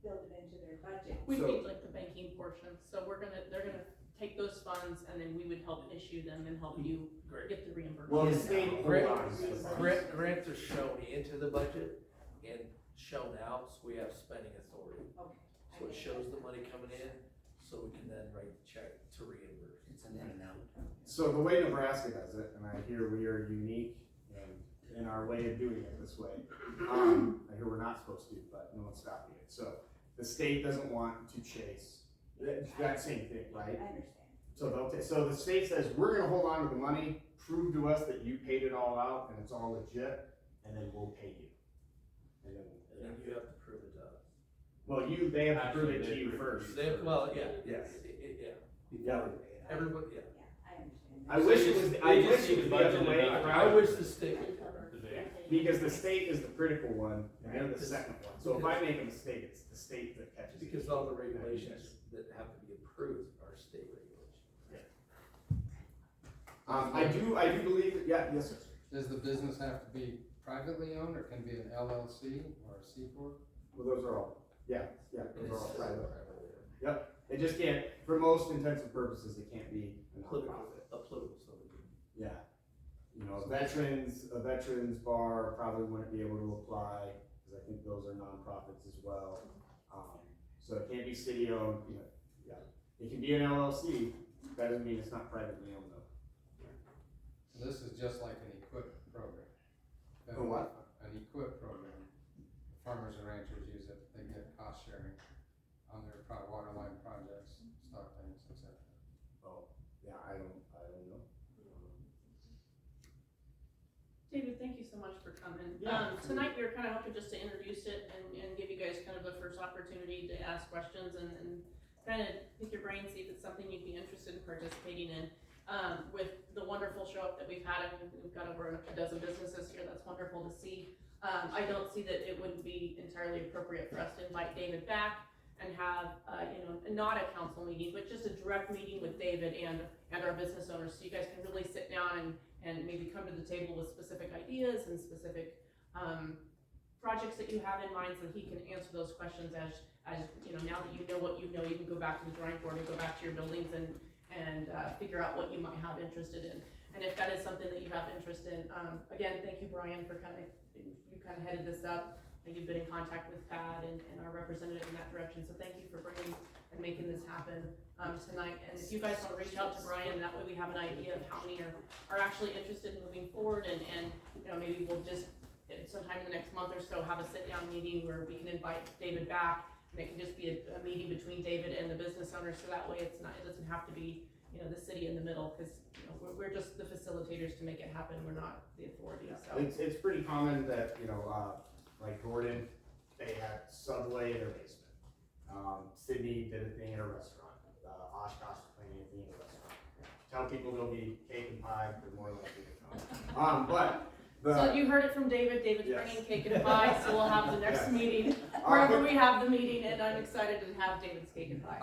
build it into their budget. We So- paid like the banking portion, so they're gonna take those funds and then we would help issue them and help you Great. get the reimbursement. Well, the state hold on to the funds. Grants are shown into the budget and shown out, so we have spending authority. Okay. So it shows the money coming in, so we can then write the check to reimburse. It's an in and out. So the way Nebraska does it, and I hear we are unique in our way of doing it this way. I hear we're not supposed to, but no one's stopping it. So the state doesn't want to chase that same thing, right? I understand. So so the state says, we're gonna hold on to the money, prove to us that you paid it all out and it's all legit, and then we'll pay you. And then you have to prove it to us. Well, they have to prove it to you first. Well, yeah. Yeah. Everybody, yeah. I understand. I wish it was the other way around. I wish the state would. Because the state is the critical one, and they're the second one. So if I make a mistake, it's the state that catches it. Because all the regulations that have to be approved are state regulations. I do believe that, yes, sir. Does the business have to be privately owned, or can it be an LLC or a C corp? Well, those are all, those are all private. Yep, they just can't, for most intents and purposes, it can't be a nonprofit. A political, so. Yeah. You know, a veterans bar probably wouldn't be able to apply, because I think those are nonprofits as well. So it can't be city owned, you know, yeah. It can be an LLC, that doesn't mean it's not privately owned though. So this is just like an equip program. A what? An equip program. Farmers and ranchers use it, they get cost sharing on their water line projects, stock tanks, etc. Oh, yeah, I don't know. David, thank you so much for coming. Yeah. Tonight we were kind of hoping just to introduce it and give you guys kind of the first opportunity to ask questions and kind of pick your brain, see if it's something you'd be interested in participating in. With the wonderful show up that we've had, and we've got over a dozen businesses here, that's wonderful to see. I don't see that it wouldn't be entirely appropriate for us to invite David back and have, not a council meeting, but just a direct meeting with David and our business owners, so you guys can really sit down and maybe come to the table with specific ideas and specific projects that you have in mind, so he can answer those questions as you know, now that you know what you know, you can go back to the drawing board and go back to your buildings and figure out what you might have interested in. And if that is something that you have interest in, again, thank you, Brian, for you headed this up. And you've been in contact with Pat and our representative in that direction, so thank you for bringing and making this happen tonight. And if you guys want to reach out to Brian, that way we have an idea of how many are actually interested in moving forward, and you know, maybe we'll just sometime in the next month or so have a sit-down meeting where we can invite David back And it can just be a meeting between David and the business owner, so that way it's not, it doesn't have to be, you know, the city in the middle, cause, you know, we're just the facilitators to make it happen, we're not the authority, so. It's pretty common that, you know, like Gordon, they had Subway in their basement. Sydney did a thing in a restaurant, Oshkosh is planning a thing in a restaurant. Tell people there'll be cake and pie, they're more likely to come. So you heard it from David, David's Yes. bringing cake and pie, so we'll have the next Yes. meeting, wherever we have the meeting, and I'm excited to have David's cake and pie.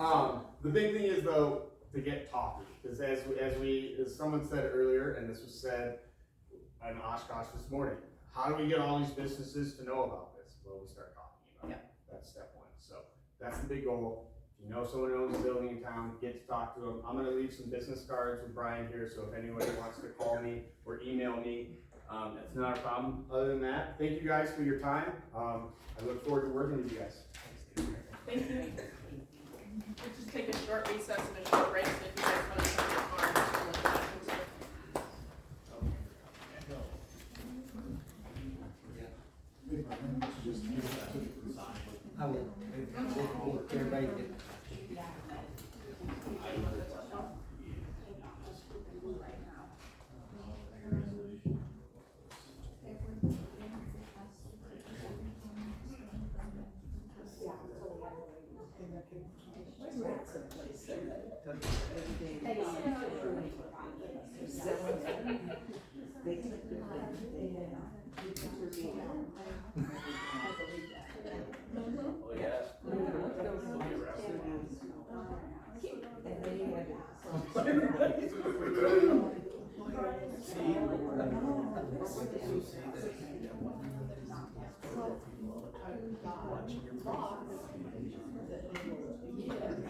The big thing is though, to get talking, because as someone said earlier, and this was said in Oshkosh this morning, how do we get all these businesses to know about this? Well, we start talking about it. That's step one. So that's the big goal. If you know someone who owns a building in town, get to talk to them. I'm gonna leave some business cards with Brian here, so if anybody wants to call me or email me, that's not a problem. Other than that, thank you guys for your time. I look forward to working with you guys. Thank you. We'll just take a short recess and a short break, so if you guys want to come to the car, just look back and stuff. I will. Everybody get.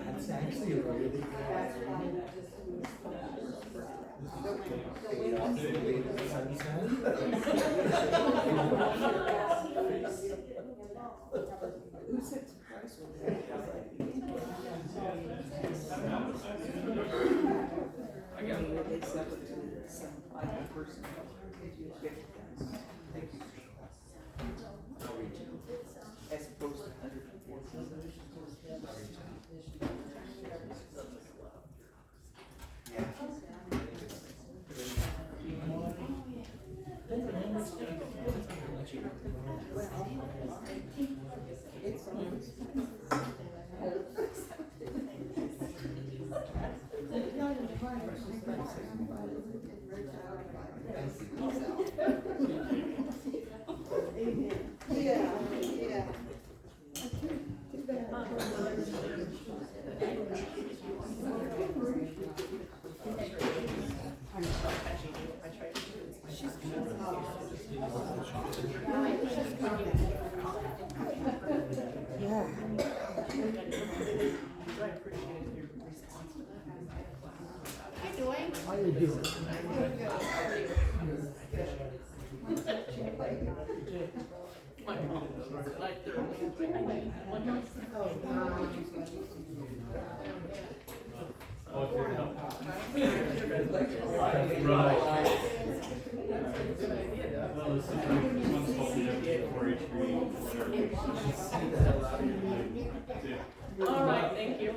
That's actually a really Who sets the price with that? I got it. They sell it to some private person. Thank you. As opposed to 114. How you doing? All right, thank you.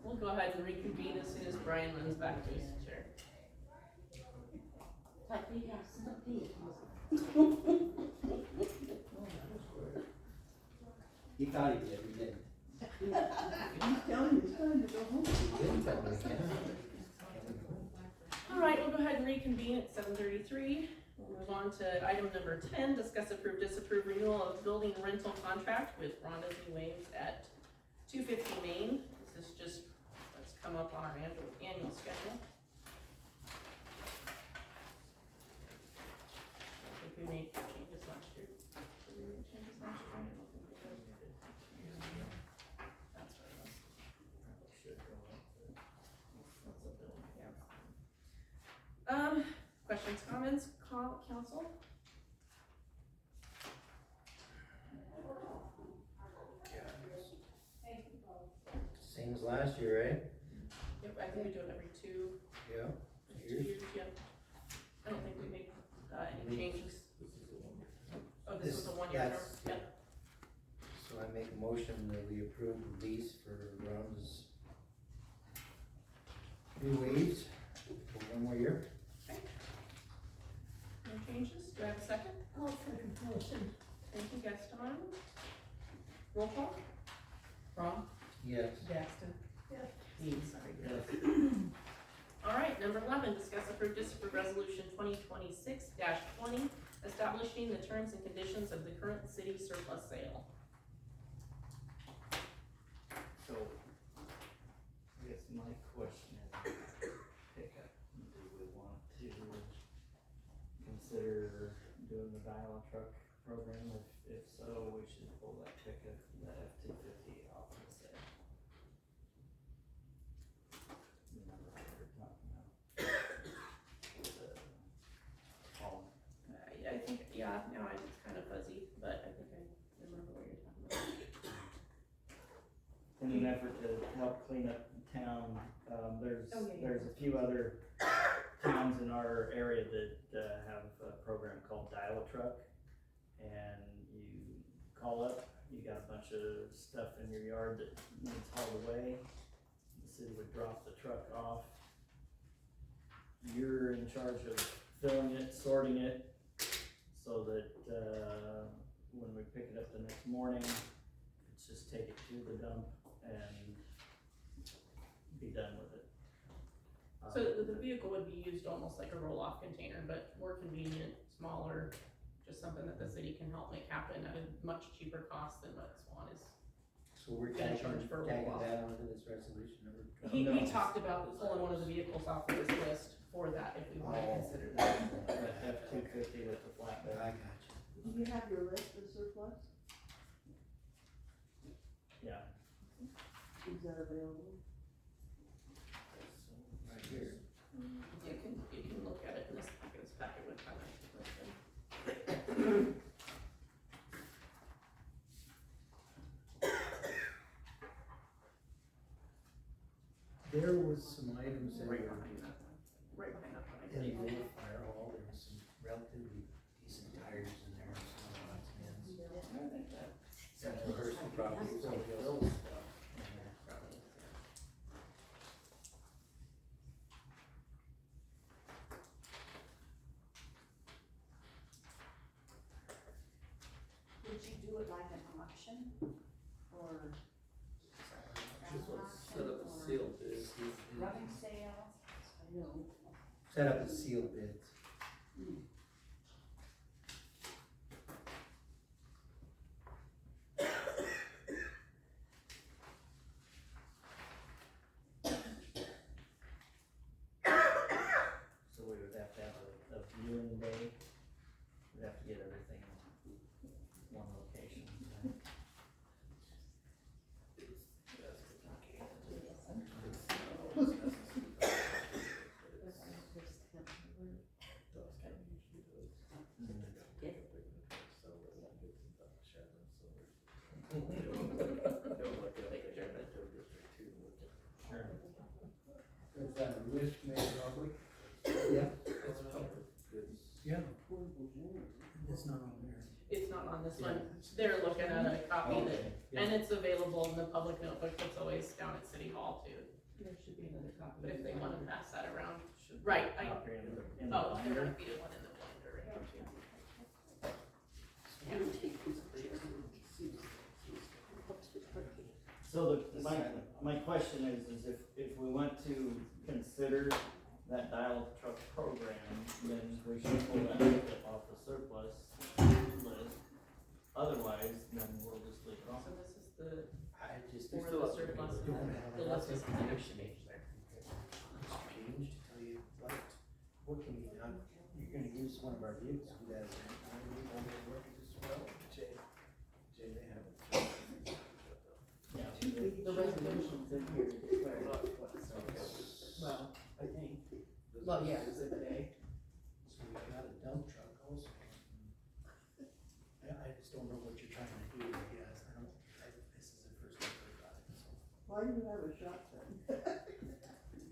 We'll go ahead and reconvene as soon as Brian runs back to his chair. He thought he did, he didn't. He's telling you it's time to go home. He didn't tell me. All right, we'll go ahead and reconvene at 7:33. We'll move on to item number 10, discuss approve, disapprove renewal of building rental contract with Ron Disney Waves at 250 Main. This is just, let's come up on our annual schedule. I think we made changes last year. Did we make changes last year? I don't think we did. That's what it was. That's a bill, yeah. Questions, comments, council? Same as last year, right? Yep, I think we do it every two Yeah. years, yeah. I don't think we make, Any changes? Oh, this was a one-year term? That's- Yep. So I make a motion that we approve the lease for Ron's new waves for 1 more year. No changes? Do I have a second? I'll second the motion. Thank you, Gaston. Roll call? Ron? Yes. Gaston. Yes. Dean, sorry. Yes. All right, number 11, discuss approve district resolution 2026-20, establishing the terms and conditions of the current city surplus sale. So, I guess my question is, pickup, do we want to consider doing the dial truck program? If so, we should pull that pickup, that F-250 off the sale. Remember what we were talking about? Column. I think, yeah, now it's kind of fuzzy, but I think I remember what you're talking about. In an effort to help clean up the town, there's Oh, yeah. there's a few other towns in our area that have a program called Dial a Truck. And you call up, you got a bunch of stuff in your yard that needs hauled away. The city would drop the truck off. You're in charge of filling it, sorting it, so that, when we pick it up the next morning, it's just take it to the dump and be done with it. So the vehicle would be used almost like a roll-off container, but more convenient, smaller, just something that the city can help make happen at a much cheaper cost than what Swan is. So we're Gonna tagging charge for a that while. onto this resolution that we're. He talked about pulling one of the vehicles off of his list for that, if we wanna Oh. consider that. That F-250 with the flatbed. I got you. Do you have your list of surplus? Yeah. Is that available? Right here. You can look at it in this packet with kind of. There was some items that Right were behind that, right behind that one, I in think. the little fire hall, there was some relatively decent tires in there, some odds and ends. I think that. Central Hudson property, somebody else's stuff in there. Would you do it like an auction, or Just want to set up a sealed bid. rubbing sale? I know. Set up a sealed bids. So we would have to have a viewing day. We'd have to get everything in one location. Is that a list made public? Yeah. Yeah. It's not on there. It's not on this one, they're looking at a copy that, and it's available in the public notebook that's always down at City Hall too. There should be another copy. But if they wanna pass that around, right, I, Copy in the oh, there binder. might be one in the binder right now too. So my question is if we want to consider that dial truck program, then we should pull that pickup off the surplus list. Otherwise, then we'll just leave it on. So this is the, I just. for the surplus, the list is kind of changed there. Change to tell you what can be done. You're gonna use one of our vehicles, who has, working as well, Jay, they have it. Yeah. The resolution's in here to declare well, I think. Well, yeah, it's a day. So we've got a dump truck also. I just don't know what you're trying to do, I guess, this is the first I've heard about it, so. Why do you have a shotgun?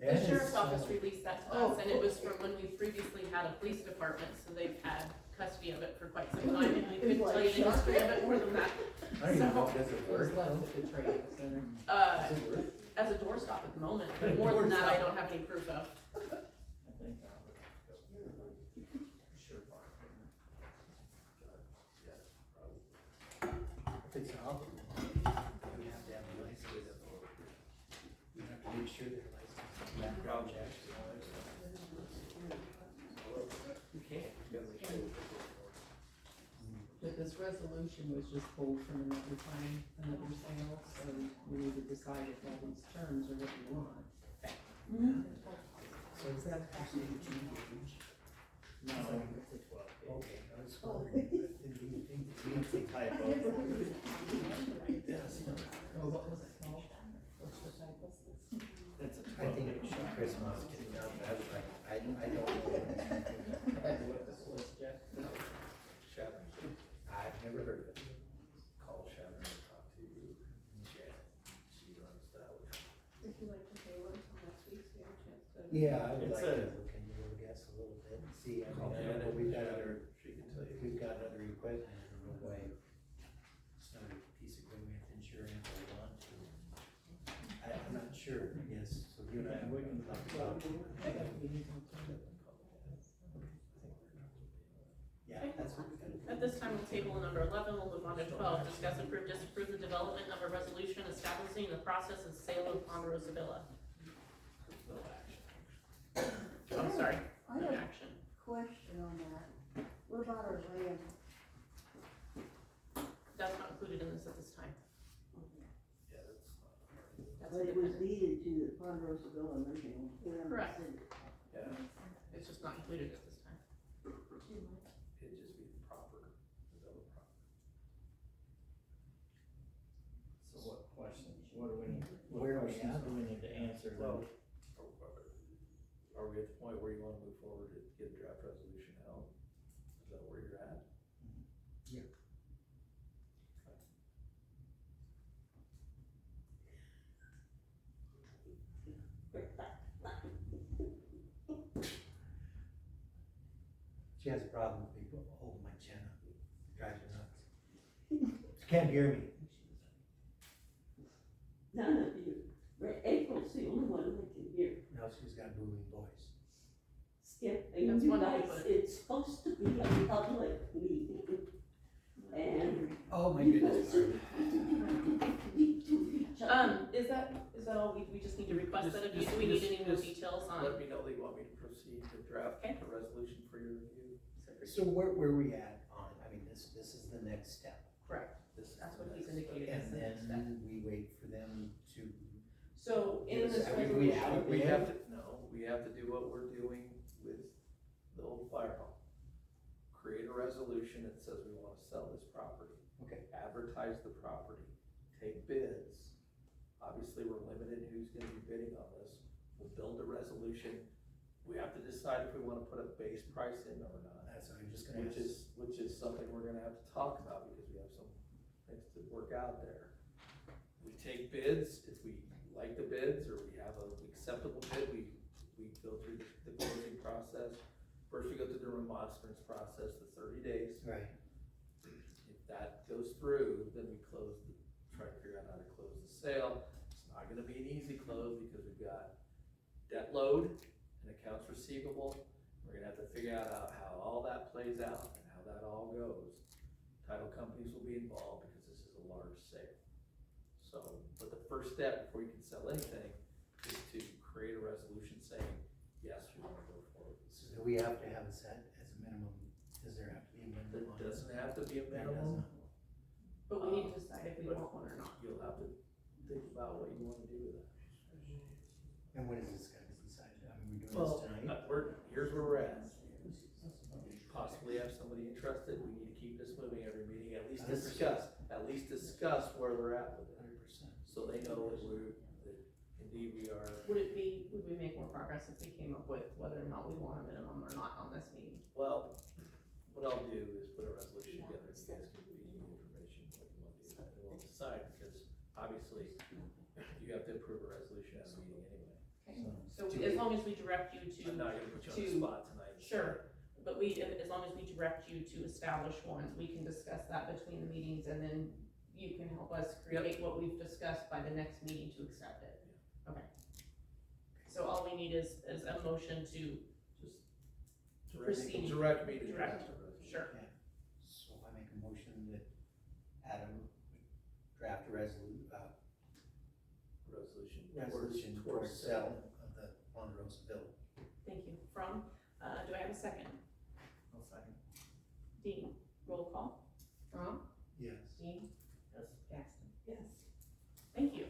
The sheriff's office released that to us, and it was from when we previously had a police department, so they've had custody of it for quite some time, and we couldn't tell you the history of it more than that. I don't even know if this Or is is left at the trade center? As a doorstop at the moment, but more than that, I don't have any proof of. I think that would sure part. If it's an option, we have to have a license. We have to make sure they're licensed, background checks and all that stuff. We can't, because we should. But this resolution was just pulled from another time, another sale, so we need to decide if all these terms are what we want. So is that actually a two-gauge? No, it's a 12 gauge. Okay, I was wondering, but do you think the typo? Yes. Oh, what was it called? What's the type? It's a I 12 think gauge. Chris must get it down, but I was like, I don't know. What this was, Jeff? Shatner. I've never heard of it. Call Shannon and talk to Jan. She runs that one. If you like to table it until next week, so you have a chance to. Yeah, I would It's like a- to look into it, I guess, a little bit and see, I Call mean, I Janet, know we've got other, she can tell you. we've got other equipment, I don't know why it's not a piece of equipment we have to insure and hold on to. I'm not sure, I guess, so you and I, we can talk about. Yeah, that's what we gotta do. At this time, we'll table number 11, we'll move on to 12, discuss, approve, disapprove the development of a resolution establishing the process of sale of Ponderosa Villa. No action. I'm sorry, I no have action. a question on that. What about our land? That's not included in this at this time. Yeah, that's not. That's But it was independent. deeded to the Ponderosa Villa Nursing Home. Correct. Yeah, It's just not included at this time. it'd just be the proper, the villa proper. So what questions, what do we need, Where what are we questions at? do we need to answer? Well, are we at the point where you wanna move forward to get a draft resolution out? Is that where you're at? Yeah. She has a problem with me holding my chin up, it drives her nuts. She can't hear me. None of you, right, April's the only one that can hear. Now she's got a booming voice. Skip, and That's you one way to guys, put it. it's supposed to be a public meeting. And Oh my you goodness. guys are speak to each other. Is that all, we just need to request that of you, do we need any more details on? Let me know that you want me to proceed to draft Okay. a resolution for your review. So where we at on, I mean, this is the next step. Correct, This is that's the what he's next indicated And as the next step. then we wait for them to. So in this I mean, we resolution, We have to, no, we have to do what we're doing with the old fire hall. Create a resolution that says we wanna sell this property. Okay. Advertise the property, take bids. Obviously, we're limited who's gonna be bidding on this. We'll build a resolution. We have to decide if we wanna put a base price in or not. That's what I'm just gonna Which ask. is something we're gonna have to talk about because we have some things to work out there. We take bids, if we like the bids or we have a acceptable bid, we go through the closing process. First, we go through the remonstrance process, the 30 days. Right. If that goes through, then we try to figure out how to close the sale. It's not gonna be an easy close because we've got debt load and accounts receivable. We're gonna have to figure out how all that plays out and how that all goes. Title companies will be involved because this is a large sale. So, but the first step before you can sell anything is to create a resolution saying, yes, we wanna go forward. So do we have to have a set as a minimum, does there have to be a minimum? There on it? doesn't have to be a There minimum. doesn't. but we need to decide if we want one or not. You'll have to think about what you wanna do with that. And when is this gonna be decided? I mean, we're doing Well, this tonight? here's where we're at. Possibly have somebody interested, we need to keep this moving every meeting, at least 100%. discuss where we're at with it. 100%. So they know that that indeed we are, Would we make more progress if we came up with whether or not we want a minimum or not on this meeting? well, what I'll do is put a resolution together, you guys can feed me information, what you want to do, and we'll decide, because obviously, you have to approve a resolution at a meeting anyway. Okay, so as long as we direct you I'm to, not gonna put you on the spot tonight. Sure. but as long as we direct you to establish one, we can discuss that between the meetings, and then you can help us create what we've discussed by the next meeting to accept it. Okay. So all we need is a motion to proceed. Direct me to Direct. draft a resolution. Sure. Yeah. So I make a motion that Adam draft a resolution towards sale of the Ponderosa Village. Thank you. Do I have a second? I'll second. Dean, roll call. Ron? Yes. Dean? Yes. Gaston? Yes. Thank you.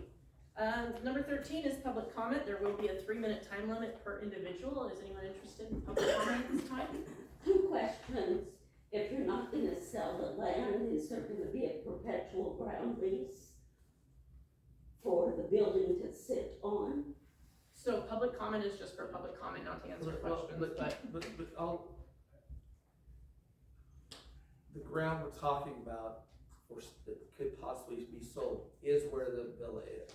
Number 13 is public comment. There will be a 3-minute time limit per individual. Is anyone interested in public comment at this time? 2 questions. If you're not gonna sell the land, is there gonna be a perpetual ground lease for the building to sit on? So public comment is just for public comment, not to answer questions, But the ground we're talking about, that could possibly be sold, is where the villa is.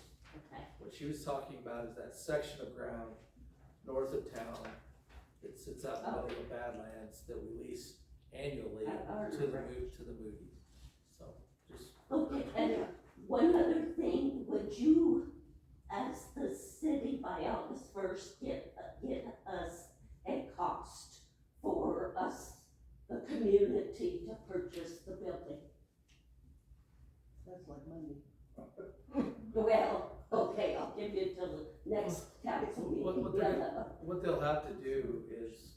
Okay. What she was talking about is that section of ground north of town that sits out in the middle of the Badlands that we lease annually to the movies. So, just. Okay, and one other thing, would you, as the city by August 1st, get us a cost for us, the community, to purchase the building? That's like Monday. Well, okay, I'll give you till the next council meeting. What they'll have to do is,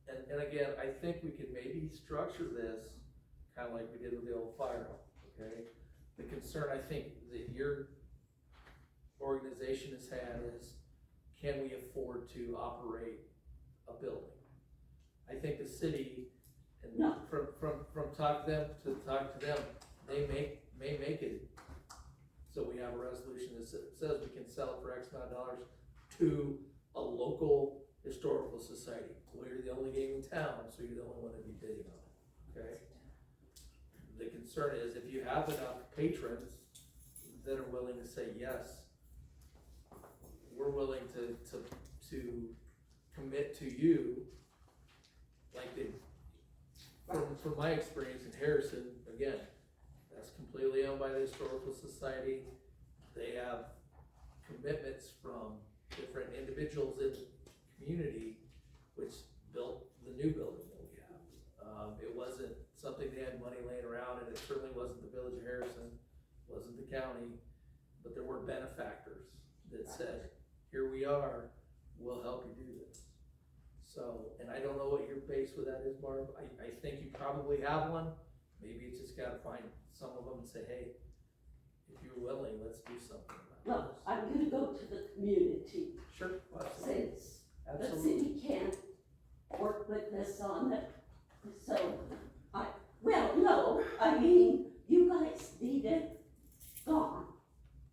and again, I think we could maybe structure this kind of like we did with the old fire, okay? The concern I think that your organization has had is, can we afford to operate a building? I think the city, and No. from talk to them, they may make it. So we have a resolution that says we can sell it for X amount of dollars to a local historical society. We're the only game in town, so you're the only one to be bidding on it, okay? The concern is if you have enough patrons that are willing to say, yes, we're willing to commit to you, like from my experience in Harrison, again, that's completely owned by the Historical Society. They have commitments from different individuals in the community, which built the new building that we have. It wasn't something they had money laying around, and it certainly wasn't the Village of Harrison, wasn't the county, but there were benefactors that said, here we are, we'll help you do this. So, and I don't know what your base with that is, Barb. I think you probably have one. Maybe you just gotta find some of them and say, hey, if you're willing, let's do something about Well, this. I'm gonna go to the community. Sure. Since the Absolutely. city can't work with this on it, so I mean, you guys need it gone.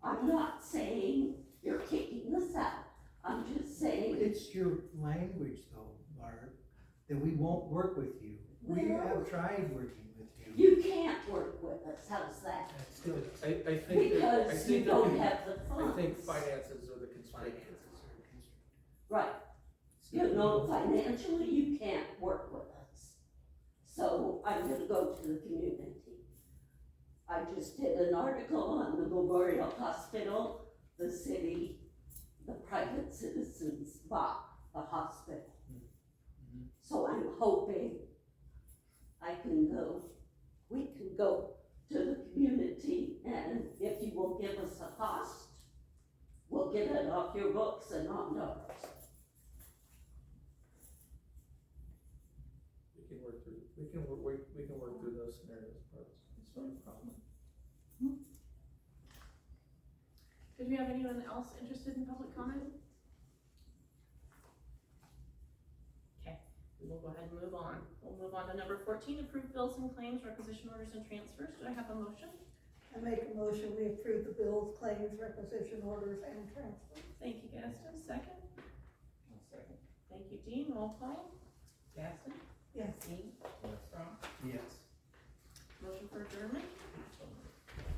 I'm not saying you're kicking us out, I'm just saying. It's your language though, Barb, that we won't work with you. We Well- have tried working with you. You can't work with us, how's that? That's still. I think Because you don't have the I funds. think finances are the constraint. Right, financially, you can't work with us. So I'm gonna go to the community. I just did an article on the Memorial Hospital. The city, the private citizens bought the hospital. So I'm hoping we can go to the community, and if you will give us a cost, we'll get it off your books and on ours. We can work through those scenarios, Barb. It's not a problem. Did we have anyone else interested in public comment? Okay, we will go ahead and move on. We'll move on to number 14, approve bills and claims, requisition orders and transfers. Do I have a motion? I make a motion, we approve the bills, claims, requisition orders, and transfers. Thank you, Gaston. Second? I'll second. Thank you, Dean. Roll call. Gaston? Yes. Dean? Yes. Ron? Yes. Motion for adjournment?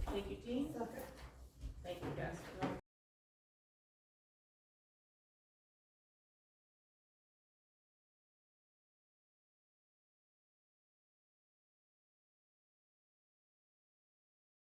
Thank you, Dean. Second. Thank you, Gaston. Roll